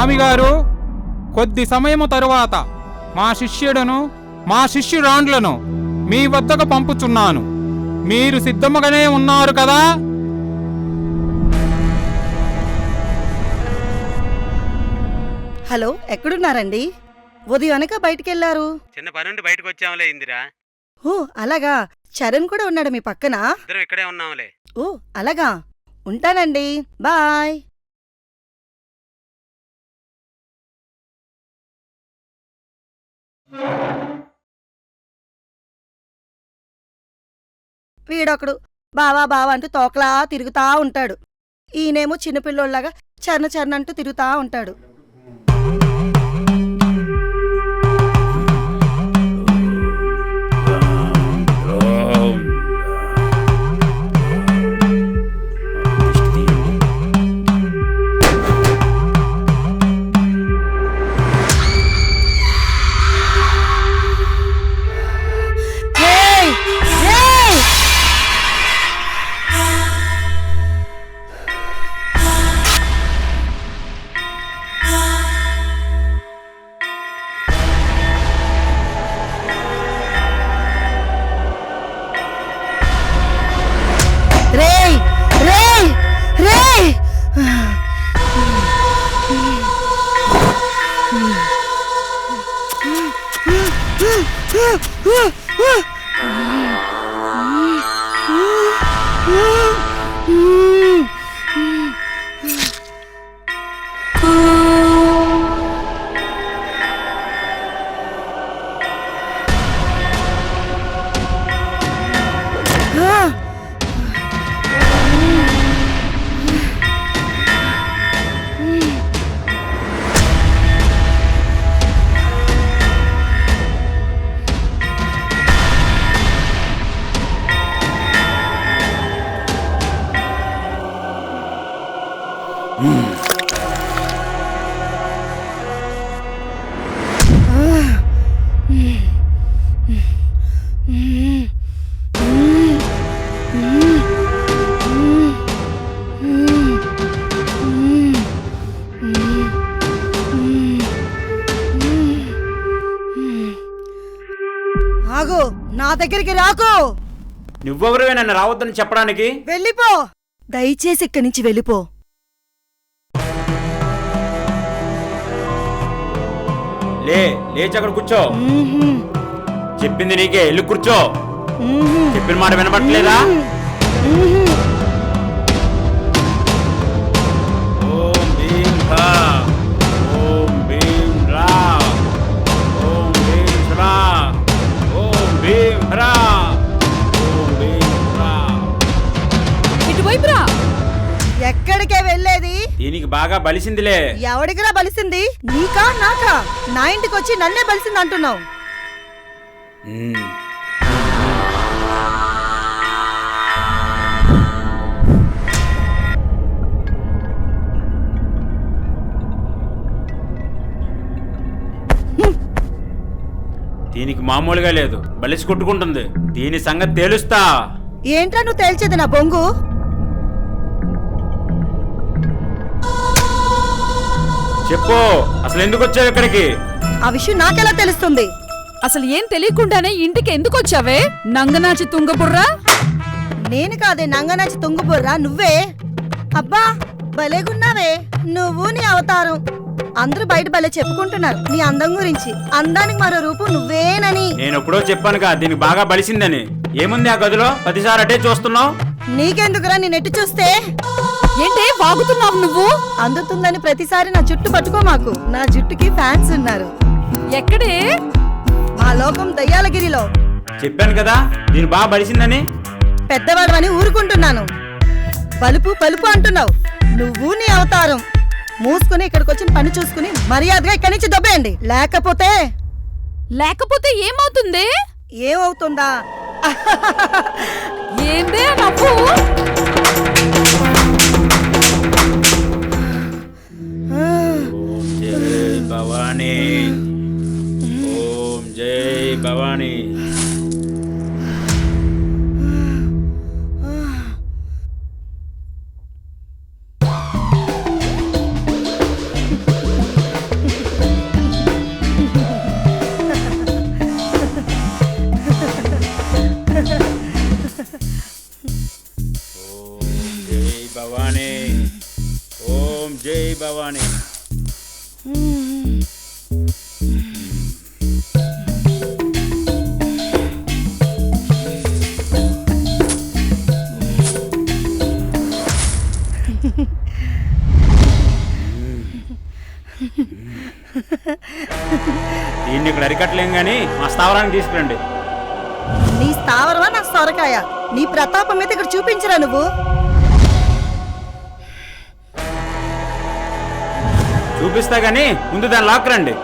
స్వామిగారు, కొద్ది సమయము తరువాత మా శిష్యుడును మా శిష్యురాండ్లను మీ వద్దకు పంపుచున్నాను. మీరు సిద్ధముగానే ఉన్నారు కదా? హలో, ఎక్కడున్నారండి? ఉదయానక బయటికెళ్లారు. చిన్న పని నుండి బయటకు వచ్చాంలే ఇందిరా. ఓ అలాగా. చరణ్ కూడా ఉన్నాడు మీ పక్కన? ఇద్దరం ఇక్కడే ఉన్నాంలే. ఓ అలాగా. ఉంటానండి, బాయ్. వీడొకడు బావా బావా అంటూ తోకలా తిరుగుతా ఉంటాడు. ఈయనేమో చిన్నపిల్లోళ్ళలాగా చర్న చర్న అంటూ తిరుగుతా ఉంటాడు. ఆగు, నా దగ్గరికి రాకు. నువ్వెవరువే నన్ను రావద్దని చెప్పడానికి? వెళ్ళిపో, దయచేసి ఇక్కడి నుంచి వెళ్ళిపో. లేచి అక్కడ కూర్చో. చెప్పింది నీకే, వెళ్ళి కూర్చో. చెప్పిన మాట వినపట్లేదా? ఓం భీం హా, ఓం భీం రా, ఓం భీం రా, ఓం భీం రా, ఓం భీం రా. ఇటువైపు రా. ఎక్కడికే వెళ్ళేది? దీనికి బాగా బలిసిందిలే. ఎవడికిరా బలిసింది? నీకా నాకా? నా ఇంటికి వచ్చి నన్నే బలిసింది అంటున్నావు. దీనికి మామూలుగా లేదు, బలిసి కొట్టుకుంటుంది. దీని సంగతి తేలుస్తా. ఏంట్రా నువ్వు తేల్చేది నా బొంగు? చెప్పు, అసలు ఎందుకు వచ్చావు ఇక్కడికి? ఆ విషయం నాకెలా తెలుస్తుంది? అసలు ఏం తెలియకుండానే ఇంటికి ఎందుకు వచ్చావే? నంగనాచి తుంగబుర్రా. నేను కాదే నంగనాచి తుంగబుర్రా, నువ్వే. అబ్బా భలేగున్నావే నువ్వు, నీ అవతారం. అందరూ బయట భలే చెప్పుకుంటున్నారు నీ అందం గురించి. అందానికి మరో రూపం నువ్వేనని. నేను ఎప్పుడో చెప్పానుగా దీనికి బాగా బలిసిందని. ఏముంది ఆ గదిలో? ప్రతిసారి అటే చూస్తున్నావు. నీకెందుకురా, నీ నెట్టి చూస్తే. ఏంటే వాగుతున్నావు నువ్వు? అందుతుందని ప్రతిసారి నా జుట్టు పట్టుకో మాకు. నా జుట్టుకి ఫ్యాన్స్ ఉన్నారు. ఎక్కడే? మా లోకం దయ్యాలగిరిలో. చెప్పాను కదా దీని బాగా బలిసిందని. పెద్దవాడవని ఊరుకుంటున్నాను. పలుపు పలుపు అంటున్నావు. నువ్వు నీ అవతారం. మూసుకుని ఇక్కడికి వచ్చిన పని చూసుకుని మర్యాదగా ఇక్కడి నుంచి దొబ్బేయండి. లేకపోతే ఏమవుతుంది? ఏమవుతుందా? ఏందే నవ్వు? ఓం జై భవానీ, ఓం జై భవానీ. ఇక్కడ అరికట్టలేం గాని మా స్థావరానికి తీసుకురండి. నీ స్థావరమా నా సొరకాయ? నీ ప్రతాపం మీద ఇక్కడ చూపించరా నువ్వు? చూపిస్తా గానీ ముందు దాన్ని లాక్కురండి.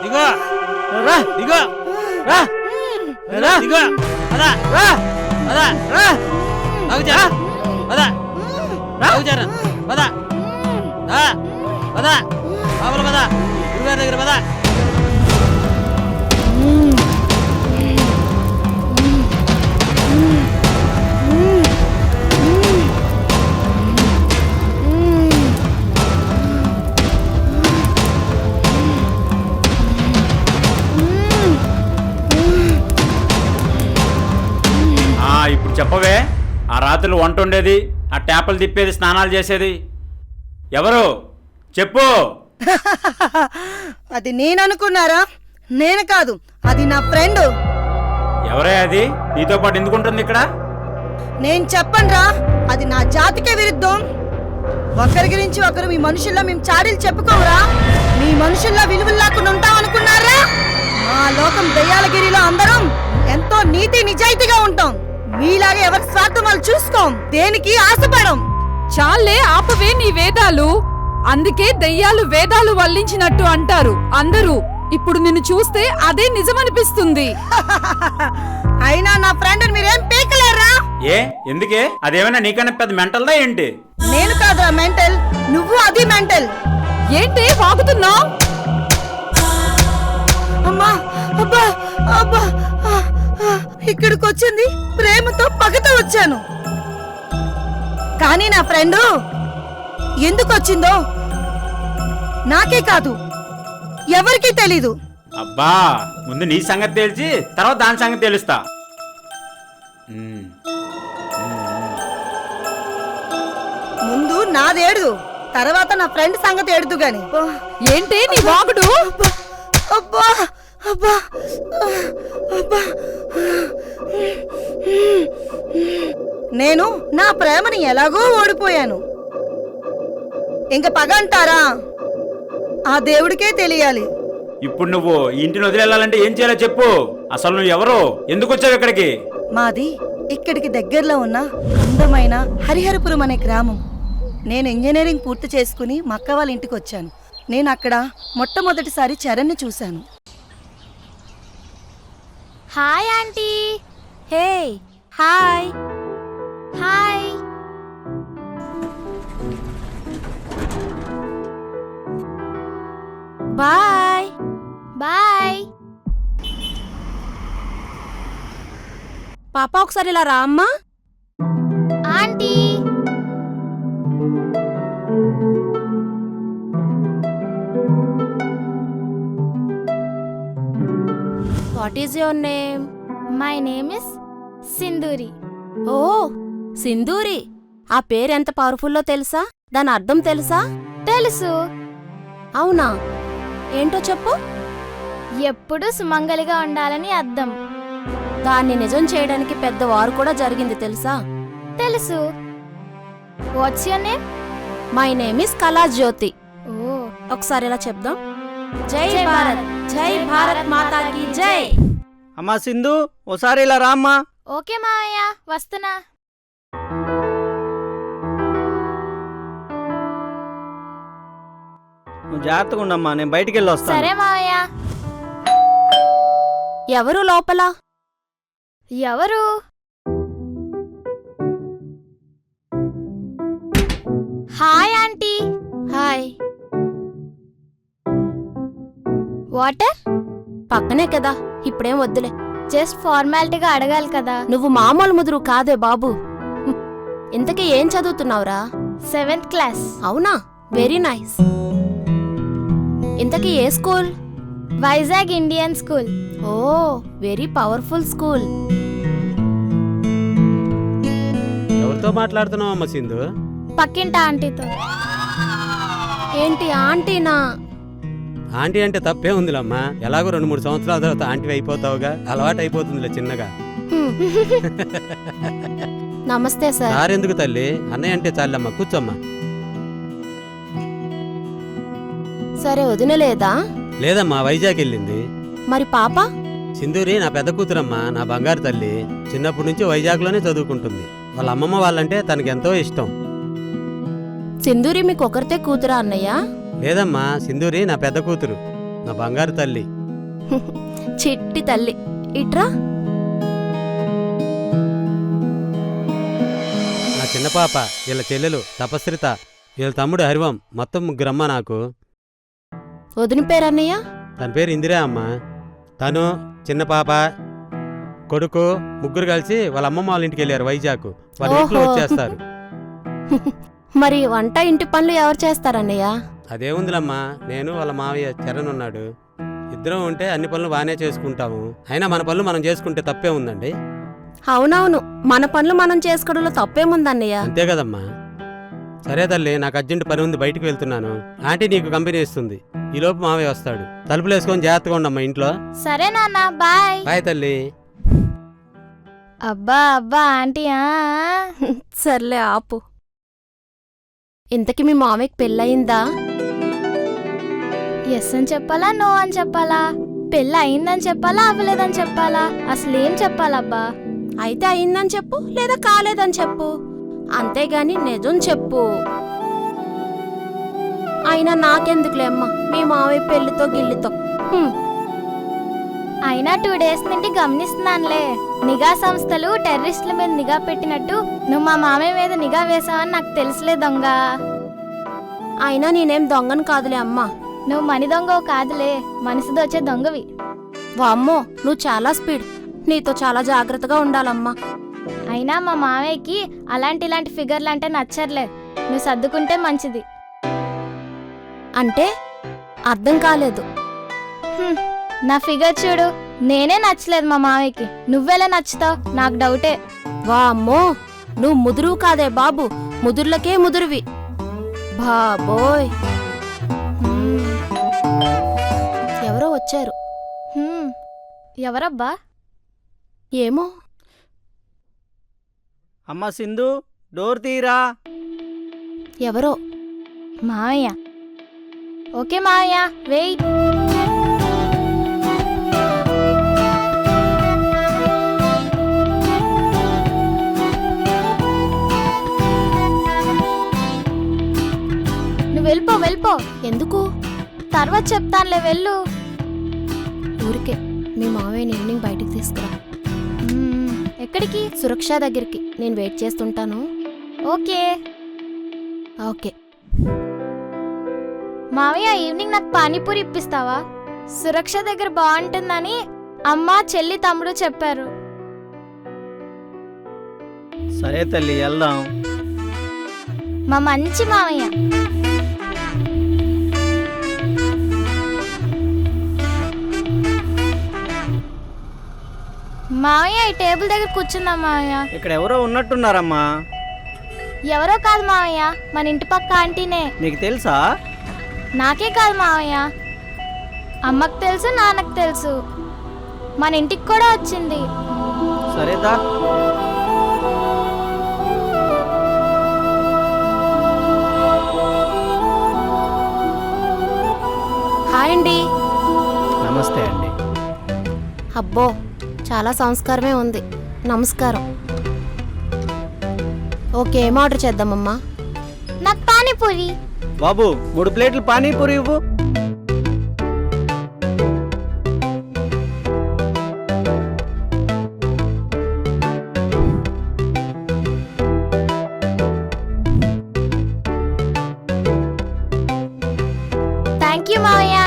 దిగో రా, దిగో రా, రా, దిగో పద, రా, పద, రా, బాగుచారా, పద, బాగుచారా, పద, రా, పద, బాబులు పద, గురుగారి దగ్గర పద. ఇప్పుడు చెప్పవే, ఆ రాత్రులు వంట ఉండేది, ఆ ట్యాపలు తిప్పేది, స్నానాలు చేసేది ఎవరు చెప్పు. అది నేను అనుకున్నారా? నేను కాదు, అది నా ఫ్రెండ్. ఎవరే అది? నీతో పాటు ఎందుకుంటుంది ఇక్కడ? నేను చెప్పనురా, అది నా జాతికే విరుద్ధం. ఒకరి గురించి ఒకరు మీ మనుషుల్లో మేము చాడీలు చెప్పుకోవరా? మీ మనుషుల్లో విలువలు లేకుండా ఉంటాం అనుకున్నారా? మా లోకం దయ్యాలగిరిలో అందరం ఎంతో నీతి నిజాయితీగా ఉంటాం. మీలాగా ఎవరి స్వార్థం వాళ్ళు చూసుకోం, దేనికి ఆశపడం. చాలే ఆపవే నీ వేదాలు. అందుకే దయ్యాలు వేదాలు వల్లించినట్టు అంటారు అందరూ. ఇప్పుడు నిన్ను చూస్తే అదే నిజమనిపిస్తుంది. అయినా నా ఫ్రెండ్ మీరేం పీకలేరా? ఏ ఎందుకే? అదేమైనా నీకన్నా పెద్ద మెంటల్దా ఏంటి? నేను కాదురా మెంటల్, నువ్వు అది మెంటల్. ఏంటి వాగుతున్నావు? అమ్మా, అబ్బా, అబ్బా, ఇక్కడికి వచ్చింది ప్రేమతో పగతో వచ్చాను. కానీ నా ఫ్రెండ్ ఎందుకు వచ్చిందో నాకే కాదు, ఎవరికీ తెలీదు. అబ్బా, ముందు నీ సంగతి తెలిసి తర్వాత దాని సంగతి తెలుస్తా. ముందు నాదేడు, తర్వాత నా ఫ్రెండ్ సంగతి ఏడుదు గాని. ఏంటి నీ వాగుడు? అబ్బా, అబ్బా, అబ్బా. నేను నా ప్రేమని ఎలాగో ఓడిపోయాను. ఇంక పగ అంటారా? ఆ దేవుడికే తెలియాలి. ఇప్పుడు నువ్వు ఈ ఇంటిని వదిలేయాలంటే ఏం చేయాలో చెప్పు. అసలు నువ్వు ఎవరు? ఎందుకు వచ్చావు ఇక్కడికి? మాది ఇక్కడికి దగ్గరలో ఉన్న అందమైన హరిహరపురం అనే గ్రామం. నేను ఇంజనీరింగ్ పూర్తి చేసుకుని మా అక్క వాళ్ళ ఇంటికి వచ్చాను. నేను అక్కడ మొట్టమొదటిసారి చరణ్ని చూశాను. Hi aunty. Hey hi. Hi. Bye. Bye. పాప ఒకసారి ఇలా రా అమ్మా. Aunty what is your name? My name is Sindhuri. Oh Sindhuri. ఆ పేరు ఎంత పవర్ఫుల్లో తెలుసా? దాని అర్థం తెలుసా? తెలుసు. అవునా? ఏంటో చెప్పు. ఎప్పుడు సుమంగలిగా ఉండాలని అర్థం. దాన్ని నిజం చేయడానికి పెద్ద వారు కూడా జరిగింది తెలుసా? తెలుసు. What's your name? My name is Kalajyothi. Oh ఒకసారి ఇలా చెప్దాం. జై భారత్, జై భారత్ మాతాకి జై. అమ్మా సింధు, ఓసారి ఇలా రామ్మా. ఓకే మావయ్య, వస్తున్నా. నువ్వు జాగ్రత్తగా ఉండమ్మా, నేను బయటికి వెళ్ళి వస్తాను. సరే మావయ్య. ఎవరు లోపల? ఎవరు? Hi aunty. హాయ్. వాటర్? పక్కనే కదా, ఇప్పుడేం వద్దులే. జస్ట్ ఫార్మాలిటీగా అడగాలి కదా. నువ్వు మామూలు ముదురు కాదే బాబు. ఇంతకీ ఏం చదువుతున్నావురా? 7th class. అవునా, వెరీ నైస్. ఇంతకీ ఏ school? Vizag Indian school. Oh, very powerful school. ఎవరితో మాట్లాడుతున్నావు అమ్మ సింధు? పక్కింటి ఆంటీతో. ఏంటి ఆంటీనా? ఆంటీ అంటే తప్పే ఉందిలమ్మా. ఎలాగో 2-3 సంవత్సరాల తర్వాత ఆంటీ అయిపోతావుగా, అలవాటు అయిపోతుందిలే చిన్నగా. నమస్తే సార్. సారెందుకు తల్లి, అన్నయ్య అంటే చాలమ్మా, కూర్చోమ్మా. సరే, వదినలేదా? లేదమ్మా, వైజాగ్ వెళ్ళింది. మరి పాప? సింధూరి నా పెద్ద కూతురమ్మా, నా బంగారు తల్లి. చిన్నప్పటి నుంచి వైజాగ్లోనే చదువుకుంటుంది. వాళ్ళ అమ్మమ్మ వాళ్ళంటే తనకెంతో ఇష్టం. సింధూరి మీకు ఒకరితే కూతురా అన్నయ్య? లేదమ్మా, సింధూరి నా పెద్ద కూతురు, నా బంగారు తల్లి. చిట్టి తల్లి. ఇట్రా. నా చిన్న పాప, వీళ్ళ చెల్లెలు తపస్రిత, వీళ్ళ తమ్ముడు హరివం, మొత్తం 3 నాకు. వదిన పేరన్నయ్య? తన పేరు ఇందిరా అమ్మా. తను, చిన్న పాప, కొడుకు 3 కలిసి వాళ్ళ అమ్మమ్మ వాళ్ళ ఇంటికి వెళ్ళారు వైజాగ్. వాళ్ళ ఇంట్లో వచ్చేస్తారు. మరి వంట ఇంటి పనులు ఎవరు చేస్తారన్నయ్య? అదేముందిలమ్మా, నేను వాళ్ళ మావయ్య చరణ్ ఉన్నాడు. ఇద్దరం ఉంటే అన్ని పనులు బాగానే చేసుకుంటాము. అయినా మన పనులు మనం చేసుకుంటే తప్పే ఉందండి. అవునవును, మన పనులు మనం చేసుకోవడంలో తప్పేముందన్నయ్య? అంతే కదమ్మా. సరే తల్లి, నాకు అర్జెంట్ పని ఉంది, బయటికి వెళ్తున్నాను. ఆంటీ నీకు కంపెనీ ఇస్తుంది. ఈలోపు మావయ్య వస్తాడు. తలుపులు వేసుకొని జాగ్రత్తగా ఉండమ్మా ఇంట్లో. సరే నాన్న, బాయ్. బాయ్ తల్లి. అబ్బా అబ్బా ఆంటీ. సర్లే ఆపు. ఇంతకీ మీ మామయ్యకి పెళ్ళయిందా? ఎస్ అని చెప్పాలా, నో అని చెప్పాలా? పెళ్ళి అయిందని చెప్పాలా, అవ్వలేదని చెప్పాలా? అసలు ఏం చెప్పాలబ్బా? అయితే అయిందని చెప్పు, లేదా కాలేదని చెప్పు. అంతేగాని నిజం చెప్పు. అయినా నాకెందుకులే అమ్మా మీ మావయ్య పెళ్లితో గిల్లితో. అయినా 2 డేస్ నుండి గమనిస్తున్నానులే. నిఘా సంస్థలు టెర్రరిస్టుల మీద నిఘా పెట్టినట్టు నువ్వు మా మామయ్య మీద నిఘా వేసావని నాకు తెలుసులే దొంగ. అయినా నేనేం దొంగను కాదులే అమ్మా. నువ్వు మని దొంగవు కాదులే, మనసు దోచే దొంగవి. వామ్మో, నువ్వు చాలా స్పీడ్. నీతో చాలా జాగ్రత్తగా ఉండాలమ్మా. అయినా మా మామయ్యకి ఇలాంటి ఫిగర్లు అంటే నచ్చర్లే. నువ్వు సర్దుకుంటే మంచిది. అంటే అర్థం కాలేదు. నా ఫిగర్ చూడు, నేనే నచ్చలేదు మా మామయ్యకి. నువ్వెలా నచ్చుతావు? నాకు డౌటే. వామ్మో, నువ్వు ముదురు కాదే బాబు, ముదుర్లకే ముదురువి బాబోయ్. ఎవరో వచ్చారు. ఎవరబ్బా? ఏమో. అమ్మ సింధు, డోర్ తీరా. ఎవరో. మావయ్య. ఓకే మావయ్య, వెయ్. నువ్వు వెళ్ళిపో. ఎందుకు? తర్వాత చెప్తానులే, వెళ్ళు. ఊరికే మీ మావయ్యని ఈవినింగ్ బయటికి తీసుకురా. ఎక్కడికి? సురక్ష దగ్గరికి. నేను వెయిట్ చేస్తుంటాను. ఓకే. ఓకే. మావయ్య, ఈవినింగ్ నాకు పానీపూరి ఇప్పిస్తావా? సురక్ష దగ్గర బాగుంటుందని అమ్మ, చెల్లి, తమ్ముడు చెప్పారు. సరే తల్లి, వెళ్దాం. మా మంచి మావయ్య. మావయ్య, ఈ టేబుల్ దగ్గర కూర్చుందాం మావయ్య. ఇక్కడ ఎవరో ఉన్నట్టున్నారమ్మా. ఎవరో కాదు మావయ్య, మన ఇంటి పక్క ఆంటీనే. నీకు తెలుసా? నాకే కాదు మావయ్య, అమ్మకు తెలుసు, నాన్నకు తెలుసు. మన ఇంటికి కూడా వచ్చింది. సరేదా. హాయ్ అండి. నమస్తే అండి. అబ్బో, చాలా సంస్కారమే ఉంది. నమస్కారం. ఓకే, ఏం ఆర్డర్ చేద్దామమ్మా? నాకు పానీపూరి. బాబు, 3 ప్లేట్లు పానీపూరి ఇవ్వు. థ్యాంక్ యూ మావయ్య.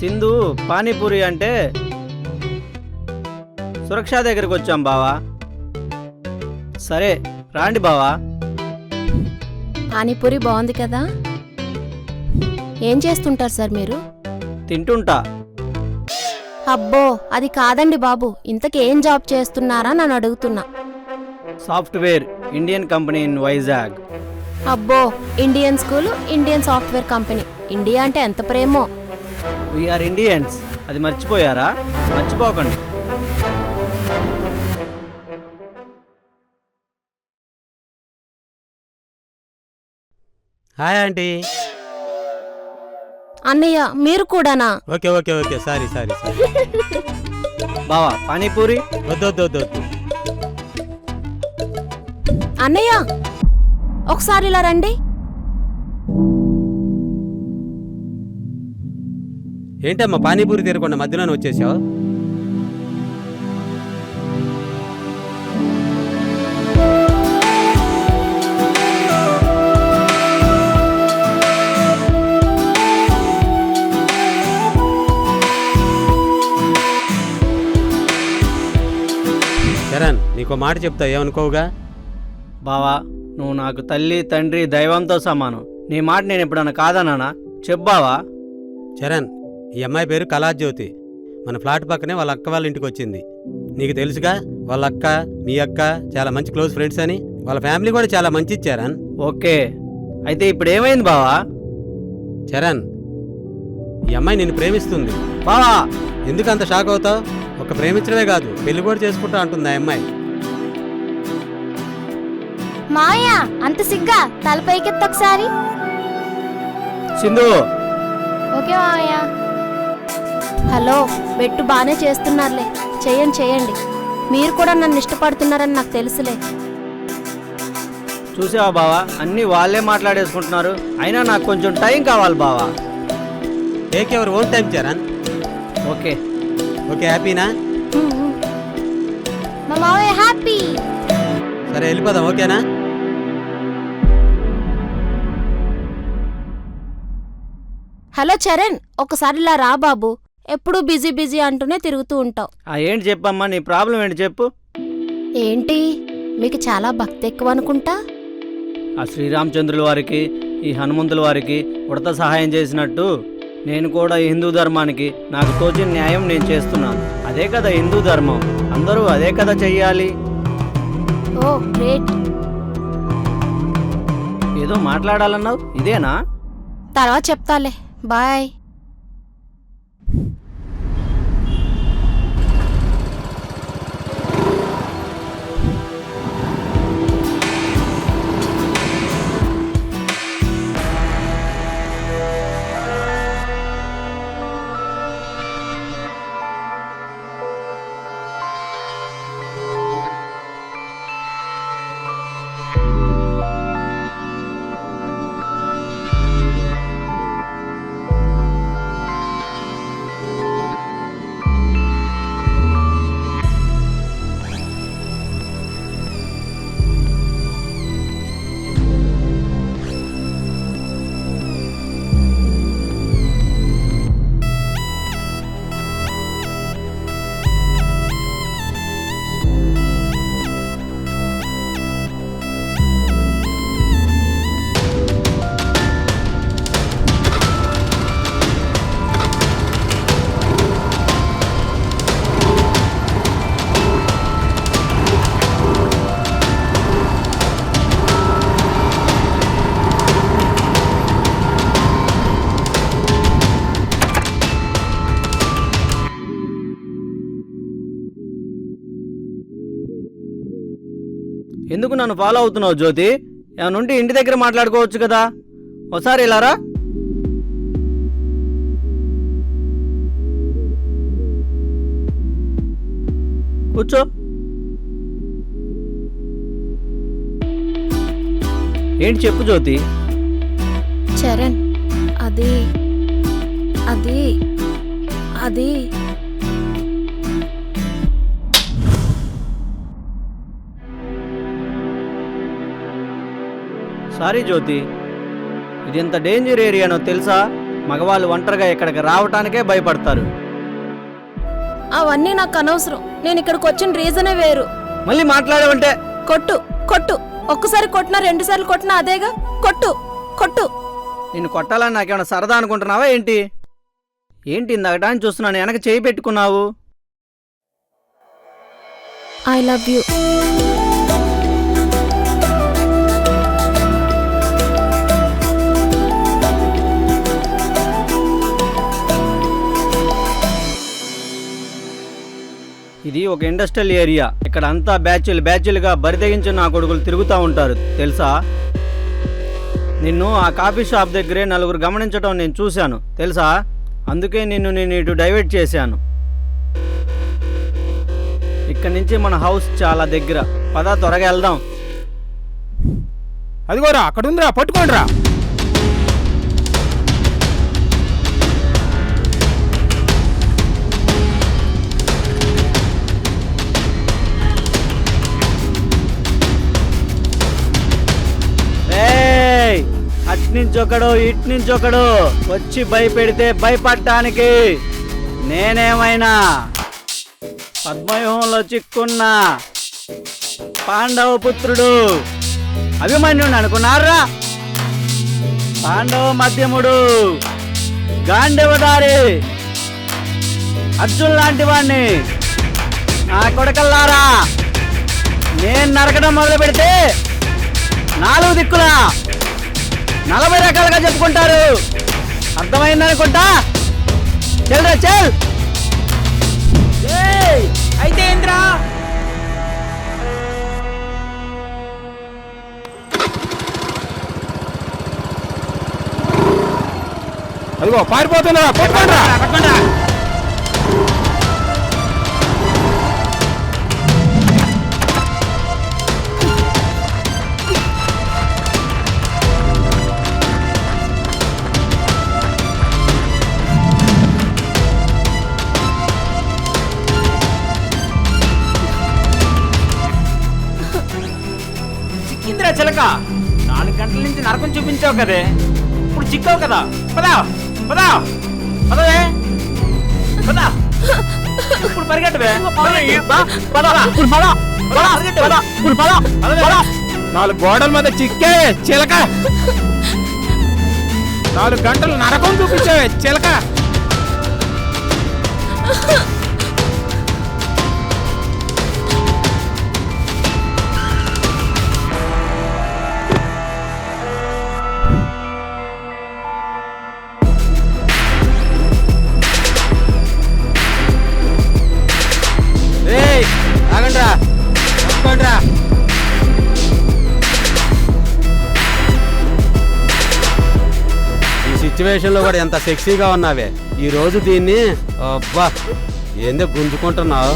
సింధు పానీపూరి అంటే సురక్ష దగ్గరికి వచ్చాం బావా. సరే రాండి బావా. పానీపూరి బాగుంది కదా. ఏం చేస్తుంటారు సార్ మీరు? తింటుంటా. అబ్బో అది కాదండి బాబు, ఇంతకీ ఏం జాబ్ చేస్తున్నారా నన్ను అడుగుతున్నా. Software Indian company in Vizag. అబ్బో Indian school, Indian software company. India అంటే ఎంత ప్రేమో. వీఆర్ ఇండియన్స్, అది మర్చిపోయారా? మర్చిపోకండి. Hi aunty. అన్నయ్య మీరు కూడానా? Okay okay okay sorry sorry sorry. బావా పానీపూరి. వద్దు. అన్నయ్య ఒకసారి ఇలా రండి. ఏంటమ్మా పానీపూరి తీరకుండా మధ్యలోనే వచ్చేసావు? చరణ్ నీకో మాట చెప్తా, ఏమనుకోవుగా? బావా నువ్వు నాకు తల్లి తండ్రి దైవంతో సమానం. నీ మాట నేను ఎప్పుడన్నా కాదన్నానా? చెప్పావా? చరణ్, ఈ అమ్మాయి పేరు కళాజ్యోతి. మన ఫ్లాట్ పక్కనే వాళ్ళ అక్క వాళ్ళ ఇంటికి వచ్చింది. నీకు తెలుసుగా వాళ్ళ అక్క మీ అక్క చాలా మంచి క్లోజ్ ఫ్రెండ్స్ అని. వాళ్ళ ఫ్యామిలీ కూడా చాలా మంచిది చరణ్. ఓకే, అయితే ఇప్పుడు ఏమైంది బావా? చరణ్, ఈ అమ్మాయి నిన్ను ప్రేమిస్తుంది. బావా ఎందుకు అంత షాక్ అవుతావు? ఒక ప్రేమించడమే కాదు, పెళ్లి కూడా చేసుకుంటా అంటుంది ఆ అమ్మాయి. మాయా అంత సిగ్గా తల పైకెత్త ఒకసారి. సింధు. ఓకే మాయా. హలో బెట్టు బానే చేస్తున్నారులే, చేయండి. మీరు కూడా నన్ను ఇష్టపడుతున్నారని నాకు తెలుసులే. చూసావా బావా, అన్నీ వాళ్ళే మాట్లాడేసుకుంటున్నారు. అయినా నాకు కొంచెం టైం కావాలి బావా. Take ever own time Charan. Okay okay, హ్యాపీనా? మా మావయ్య హ్యాపీ. సరే వెళ్ళిపోదాం, ఓకేనా? హలో చరణ్, ఒకసారి ఇలా రా బాబు. ఎప్పుడూ బిజీ అంటూనే తిరుగుతూ ఉంటావు. ఏంటి చెప్పమ్మా, నీ ప్రాబ్లం ఏంటి చెప్పు. ఏంటి మీకు చాలా భక్తి ఎక్కువ అనుకుంటా. ఆ శ్రీరామచంద్రుల వారికి ఈ హనుమంతుల వారికి ఉడత సహాయం చేసినట్టు నేను కూడా ఈ హిందూ ధర్మానికి నాకు తోచిన న్యాయం నేను చేస్తున్నాను. అదే కదా హిందూ ధర్మం, అందరూ అదే కదా చెయ్యాలి. ఓ గ్రేట్. ఏదో మాట్లాడాలన్నావు, ఇదేనా? తర్వాత చెప్తాలే, బాయ్. ఎందుకు నన్ను ఫాలో అవుతున్నావు జ్యోతి? ఏమనుంటే ఇంటి దగ్గర మాట్లాడుకోవచ్చు కదా. ఒకసారి ఇలారా. కూర్చో. ఏంటి చెప్పు జ్యోతి. చరణ్, అది అది అది సారీ జ్యోతి, ఇది ఎంత డేంజర్ ఏరియానో తెలుసా? మగవాళ్ళు ఒంటరిగా ఇక్కడికి రావటానికే భయపడతారు. అవన్నీ నాకు అనవసరం. నేను ఇక్కడికి వచ్చిన రీజనే వేరు. మళ్ళీ మాట్లాడేవంటే కొట్టు కొట్టు, ఒక్కసారి కొట్టినా 2 సార్లు కొట్టినా అదేగా. కొట్టు కొట్టు. నిన్ను కొట్టాలని నాకేమైనా సరదా అనుకుంటున్నావా ఏంటి? ఏంటి ఇందాకటాన్ని చూస్తున్నాను, వెనక చేయి పెట్టుకున్నావు. I love you. ఇది ఒక ఇండస్ట్రియల్ ఏరియా. ఇక్కడ అంతా బ్యాచ్లుగా బరితెగించిన నా కొడుకులు తిరుగుతూ ఉంటారు తెలుసా. నిన్ను ఆ కాఫీ షాప్ దగ్గరే 4 గమనించడం నేను చూశాను తెలుసా. అందుకే నేను ఇటు డైవర్ట్ చేశాను. ఇక్కడ నుంచి మన హౌస్ చాలా దగ్గర. పద త్వరగా వెళ్దాం. అదిగోరా అక్కడ ఉందిరా, పట్టుకోండిరా. అట్నుంచొకడు ఇట్నుంచొకడు వచ్చి భయపెడితే భయపడటానికి నేనేమైనా పద్మవ్యూహంలో చిక్కున్న పాండవ పుత్రుడు అభిమన్యుడు అనుకున్నారా? పాండవ మధ్యముడు, గాంధీవదారి అర్జున్ లాంటి వాణ్ణి. నా కొడకల్లారా, నేను నరకడం మొదలు పెడితే 4 దిక్కులా 40 రకాలుగా చెప్పుకుంటారు. అర్థమైందనుకుంటా. చెల్రా చెల్. అయితే ఏంద్రా? అదిగో పారిపోతున్నారా, పట్టుకోండిరా. చిక్కిందిరా చిలక. 4 గంటల నుంచి నరకం చూపించావు కదే, ఇప్పుడు చిక్కావు కదా. పదా పదా పదవే, పదా. ఇప్పుడు పరిగెట్టవే. 4 గోడల మీద చిక్కే చిలక. 4 గంటలు నరకం చూపించావే చిలక. ఈ సిచ్యువేషన్లో కూడా ఎంత సెక్సీగా ఉన్నావే. ఈ రోజు దీన్ని అబ్బా ఏందో గుంజుకుంటున్నావు.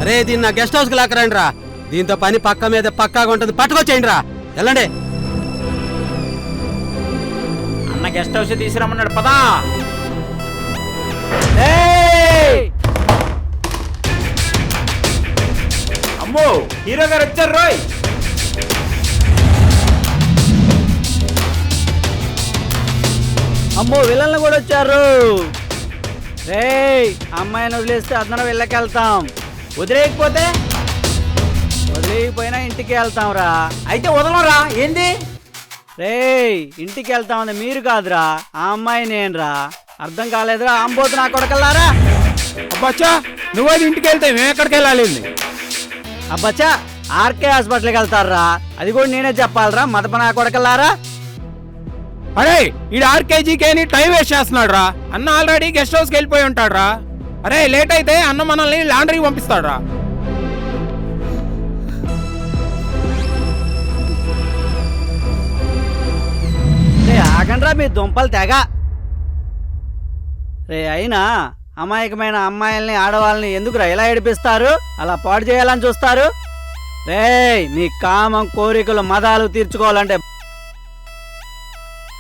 అరే దీన్ని నా గెస్ట్ హౌస్కి లాక్కరండి రా. దీంతో పని పక్క మీద పక్కాగా ఉంటుంది. పట్టుకొచ్చేయండి రా. వెళ్ళండి. అన్న గెస్ట్ హౌస్ తీసుకురమ్మన్నాడు. పదా. అమ్మో హీరో గారు వచ్చారు రోయ్. అమ్మో విలన్లు కూడా వచ్చారు. రేయ్ అమ్మాయిని వదిలేస్తే అందరం వెళ్ళకెళ్తాం. వదిలేకపోయినా ఇంటికి వెళ్తాం రా. అయితే వదలరా. ఏంది? రేయ్ ఇంటికి వెళ్తామని మీరు కాదురా, ఆ అమ్మాయి నేనురా. అర్థం కాలేదురా ఆంబోతు నా కొడకల్లారా. అబ్బాచ్చా నువ్వైతే ఇంటికి వెళ్తే మేము ఎక్కడికి వెళ్ళాలి? అబ్బచ్చా ఆర్కే హాస్పిటల్కి వెళ్తారా. అది కూడా నేనే చెప్పాలరా మదప నా కొడకల్లారా. అరే ఈ ఆర్కేజీకి అని టైం వేస్ట్ చేస్తున్నాడు రా. అన్న ఆల్రెడీ గెస్ట్ హౌస్కి వెళ్ళిపోయి ఉంటాడు రా. అరే లేట్ అయితే అన్న మనల్ని లాండ్రీకి పంపిస్తాడు రా. ఆగండ్రా మీ దుంపలు తెగ. రే అయినా అమాయకమైన అమ్మాయిల్ని ఆడవాళ్ళని ఎందుకురా ఇలా ఏడిపిస్తారు, అలా పాడు చేయాలని చూస్తారు? రేయ్ మీ కామం కోరికలు మదాలు తీర్చుకోవాలంటే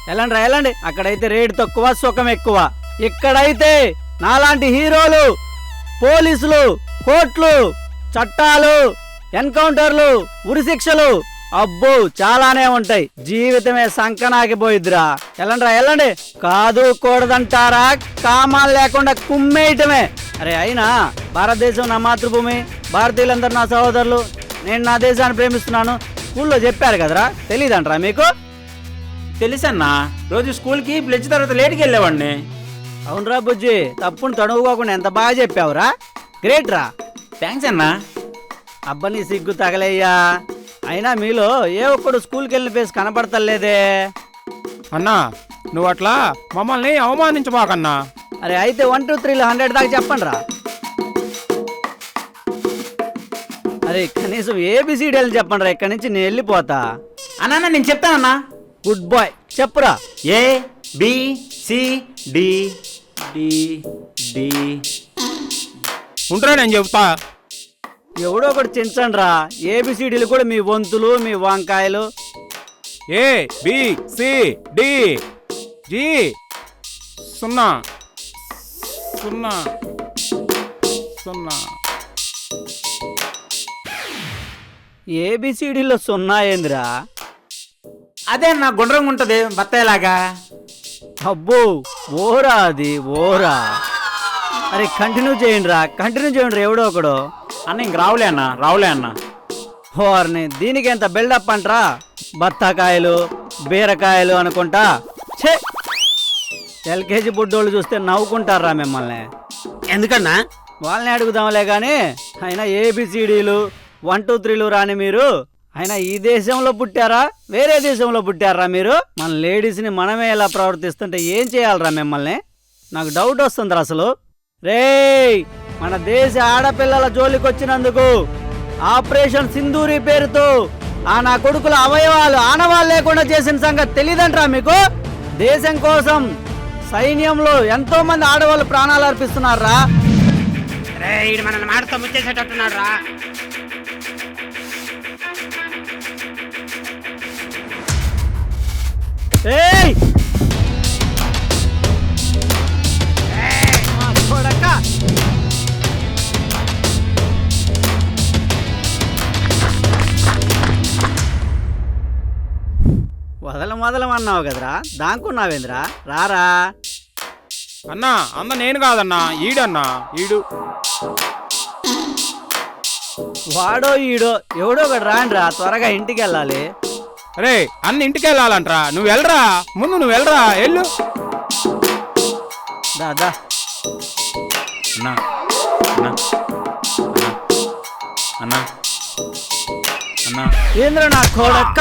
వెళ్ళండి వెళ్ళండి. అక్కడైతే రేటు తక్కువ సుఖం ఎక్కువ. ఇక్కడైతే నాలాంటి హీరోలు, పోలీసులు, కోర్టులు, చట్టాలు, ఎన్కౌంటర్లు, ఉరిశిక్షలు అబ్బో చాలానే ఉంటాయి. జీవితమే సంకనాకిపోయిద్దిరా. వెళ్ళండిరా వెళ్ళండి. కాదు కూడదంటారా, కామాలు లేకుండా కుమ్మేయటమే. అరే అయినా భారతదేశం నా మాతృభూమి, భారతీయులందరూ నా సహోదరులు, నేను నా దేశాన్ని ప్రేమిస్తున్నాను స్కూల్లో చెప్పారు కదరా, తెలీదంటరా మీకు? తెలుసన్నా, రోజు స్కూల్కి ప్లెడ్జ్ తర్వాత లేట్కి వెళ్ళేవాడిని. అవునరా బుజ్జి, తప్పును తడువుకోకుండా ఎంత బాగా చెప్పావురా, గ్రేట్ రా. థ్యాంక్స్ అన్నా. అబ్బా నీ సిగ్గు తగలయ్యా. అయినా మీలో ఏ ఒక్కడు స్కూల్కి వెళ్ళిన ఫేస్ కనపడతలేదే. అన్నా నువ్వు అట్లా మమ్మల్ని అవమానించబాకన్నా. అరే అయితే 1 2 3 100 దాకా చెప్పండి రా. అరే కనీసం ఏబిసిడీలు చెప్పండి రా, ఇక్కడి నుంచి నేను వెళ్ళిపోతా. అన్నా నేను చెప్తానన్నా. గుడ్ బాయ్, చెప్పురా. A B C D D D. ఉంటారా నేను చెబుతా. ఎవడో ఒకటి చించండి రా. ఏబిసిడీలు కూడా మీ వంతులు, మీ వంకాయలు. A B C D G 0 0 0. ఏబిసిడీలో 0 ఏందిరా? అదే అన్న గుండ్రంగా ఉంటుంది బత్తాయిలాగా. అబ్బో ఓరా అది ఓరా. అరే కంటిన్యూ చేయండి రా, కంటిన్యూ చేయండి ఎవడో ఒకడు. అన్న ఇంక రావులే అన్న. హోర్ని దీనికి ఎంత బిల్డప్ అంటరా. బత్తాకాయలు బీరకాయలు అనుకుంటా. ఛే, ఎల్కేజీ బుడ్డోళ్ళు చూస్తే నవ్వుకుంటారా మిమ్మల్ని. ఎందుకన్నా? వాళ్ళని అడుగుదాంలే కానీ. అయినా ఏబిసిడీలు 1 2 3 రాని మీరు అయినా ఈ దేశంలో పుట్టారా, వేరే దేశంలో పుట్టారా మీరు? మన లేడీస్ని మనమే ఎలా ప్రవర్తిస్తుంటే ఏం చేయాలరా మిమ్మల్ని? నాకు డౌట్ వస్తుందిరా అసలు. రేయ్, మన దేశ ఆడపిల్లల జోలికొచ్చినందుకు ఆపరేషన్ సింధూరి పేరుతో నా కొడుకుల అవయవాలు ఆనవాళ్ళు లేకుండా చేసిన సంగతి తెలియదంటరా మీకు? దేశం కోసం సైన్యంలో ఎంతో మంది ఆడవాళ్ళు ప్రాణాలు అర్పిస్తున్నారా. మనల్ని మాటతో ముచ్చేసేటట్టున్నాడు రా. ఏయ్ కొడకా, వదలమన్నావు కదరా, దాంకున్నావేంద్రా, రారా. అన్నా అన్న నేను కాదన్నా, ఈడన్నా ఈడు. వాడో ఈడో ఎవడో ఒకటి రాండ్రా, త్వరగా ఇంటికి వెళ్ళాలి. అరే అన్న ఇంటికి వెళ్ళాలంటరా, నువ్వు వెళ్ళరా, ముందు నువ్వు వెళ్ళరా, వెళ్ళు. దాదా అన్నా అన్నా అన్నా అన్నా. ఏంద్ర నా కొడక్క.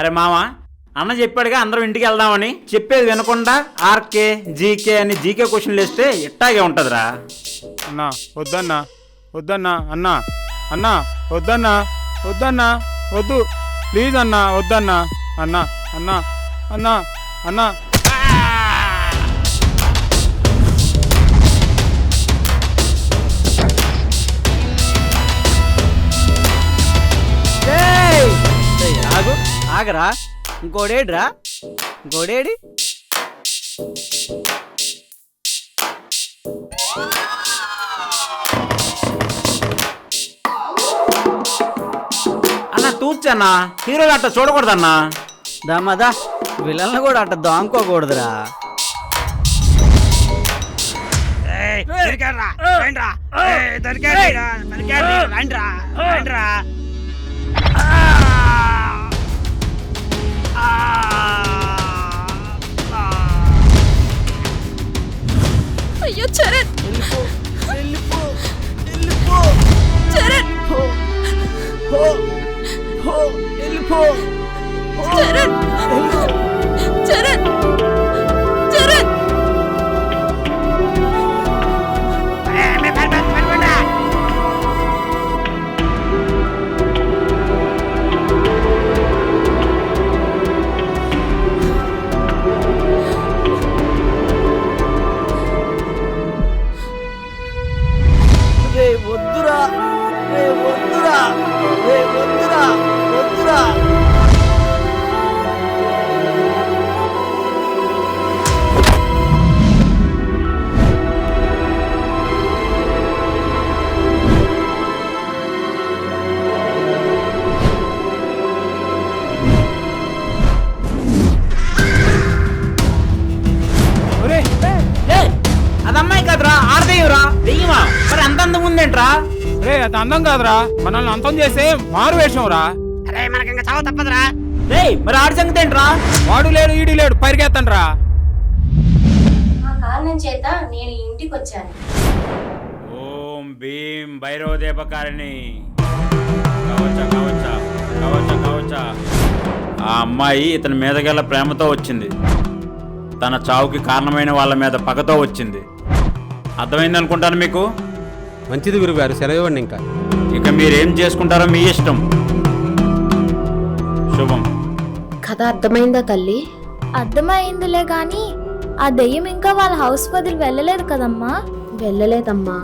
అరే మామ, అన్న చెప్పాడుగా అందరం ఇంటికి వెళ్దామని. చెప్పేది వినకుండా ఆర్కే జీకే అని జీకే క్వశ్చన్లు వేస్తే ఇట్టాగే ఉంటుందిరా. అన్నా వద్దన్నా వద్దన్నా, అన్నా అన్నా వద్దన్నా వద్దన్నా, వద్దు ప్లీజ్ అన్నా, వద్దన్నా అన్నా అన్నా అన్నా అన్నా. ఆగు ఆగరా, ఇంకోడేడ్రా, ఇంకోడేడి. అన్న తూర్చన్నా, హీరోలు అట్ట చూడకూడదన్నా. దామదా విలన్లు కూడా అట్ట దాంకోకూడదురా. అయ్యో చరణ్, చరణ్, చరణ్, చరణ్, చరణ్. పెద్ద అందం కాదురా, మనల్ని అంతం చేసే మారు వేషం రా. అరే మనకి ఇంకా చావు తప్పదురా. రేయ్ మరి ఆడి సంగతి ఏంట్రా? వాడు లేడు ఈడు లేడు పరిగెత్తండి రా. ఆ కారణం చేత నేను ఇంటికి వచ్చాను. ఓం భీం భైరవ దీపకారిణి. కావచ్చా కావచ్చా కావచ్చా కావచ్చా. ఆ అమ్మాయి ఇతని మీదకెళ్ళ ప్రేమతో వచ్చింది. తన చావుకి కారణమైన వాళ్ళ మీద పగతో వచ్చింది. అర్థమైంది అనుకుంటాను మీకు. మంచిది గురుగారు, సెలవు ఇవ్వండి. ఇంకా ఇక మీరేం చేసుకుంటారో మీ ఇష్టం. శుభం. కథ అర్థమైందా తల్లి? అర్థమైందిలే గాని ఆ దెయ్యం ఇంకా వాళ్ళ హౌస్ వదిలి వెళ్ళలేదు కదమ్మా. వెళ్ళలేదమ్మా,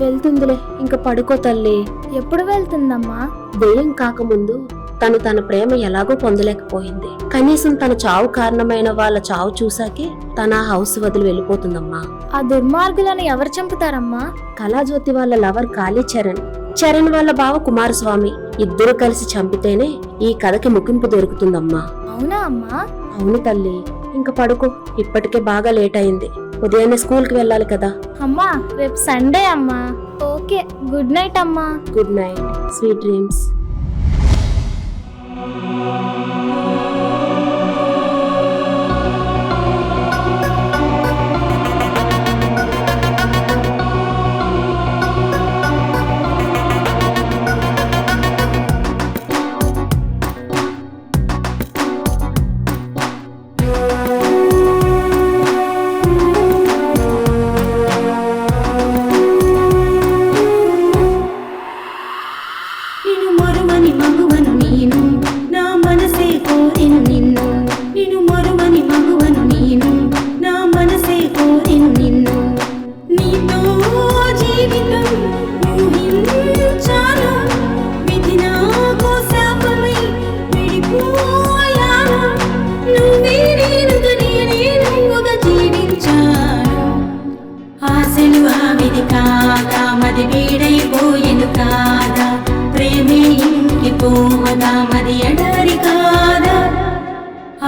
వెళ్తుందిలే. ఇంక పడుకో తల్లి. ఎప్పుడు వెళ్తుందమ్మా? దెయ్యం కాకముందు తను తన ప్రేమ ఎలాగో పొందలేకపోయింది. కనీసం తన చావు కారణమైన వాళ్ళ చావు చూసాకే తన హౌస్ వదిలి వెళ్ళిపోతుందమ్మా. ఆ దుర్మార్గులను ఎవరు చంపుతారమ్మా? కళాజ్యోతి వాళ్ళ లవర్ కాళీచరణ్, చరణ్ వాళ్ళ బావ కుమారస్వామి ఇద్దరు కలిసి చంపితేనే ఈ కథకి ముగింపు దొరుకుతుందమ్మా. అవునా అమ్మా? అవును తల్లి. ఇంక పడుకో, ఇప్పటికే బాగా లేట్ అయింది. ఉదయాన్నే స్కూల్కి వెళ్ళాలి కదా. అమ్మా రేపు సండే అమ్మా. ఓకే, గుడ్ నైట్ అమ్మా. Good night, sweet dreams. నిన్ను మరువని మగువను నేను, నా మనసే కోరెను నిన్ను. నిన్ను మరువని మగువను నేను, నా మనసే కోరెను నిన్ను. నీతో జీవితం ఊహించాను, విధి నాకు శాపమై విడిపోయాను. నువ్వే నేనుగా నేనే నువ్వుగా జీవించాను. ఆశలు ఆవిది కాగా మది వీడైపోయెను కాదా, ప్రేమే ఇంకిపోవగా మది ఎడారి కాదా.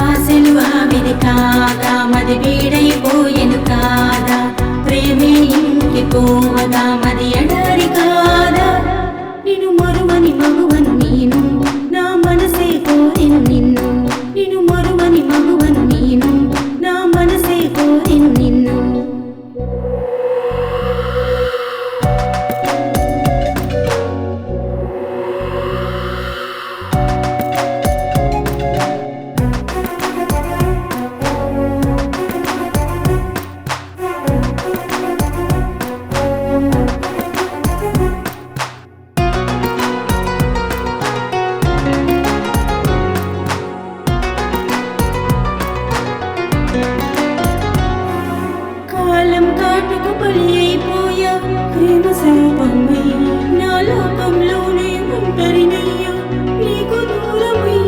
ఆశలు ఆవిది కాగా మది వీడైపోయెను కాదా, ప్రేమే ఇంకిపోవగా మది ఎడారి కాదా. నిన్ను మరువని మగువను నేను, నా మనసే కోరెను నిన్ను. నిన్ను మరువని మగువను నేను, నా మనసే కోరెను నిన్ను. కాలం కాటుకు బలి అయిపోయా, ప్రేమ శాపమై నా లోకంలోనే ఒంటరినయ్యా, నీకు దూరమై.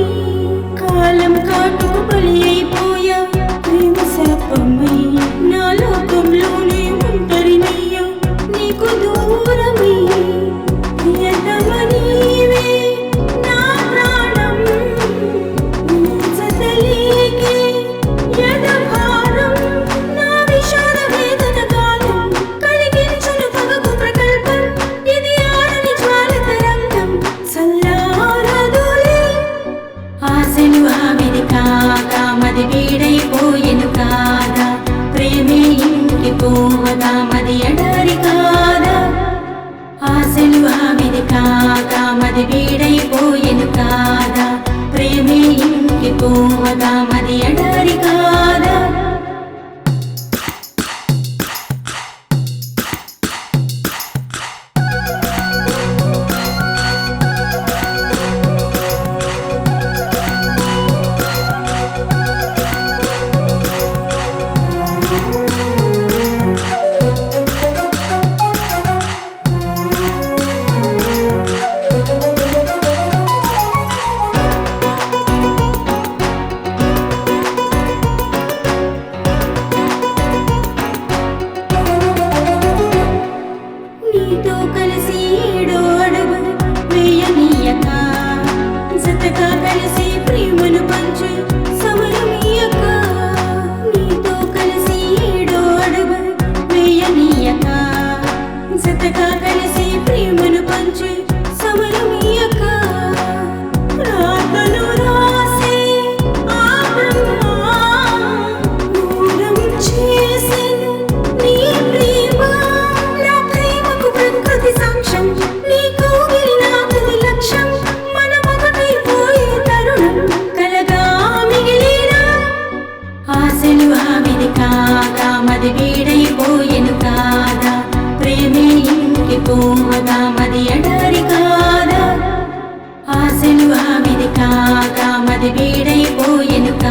కాలం కాటుకు బలి అయిపోయా, ప్రేమ శాపమై నా లోకంలోనే ఒంటరినయ్యా, నీకు దూరమై. ప్రియతమ నీవే నా ప్రాణం, సతలేకే యదభారం. నా విషాద వేదన గానం కలిగించును పగకు ప్రకల్పం, ఇది ఆరని జ్వాల తరంగం చల్లారదులే. ఆశలు ఆవిది కాగా మది వీడైపోయెను కాదా, ప్రేమే ఇంకిపోవగా మది ఎడారి కాదా. ఆశలు ఆవిది కాగా మది వీడైపోయెను కాదా, ప్రేమే ఇంకిపోవగా మది ఎడారి కాదా.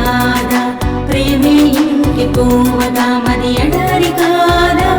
కాదా ప్రేమే ఇంకి పోవగా మరి ఎడారి కాదా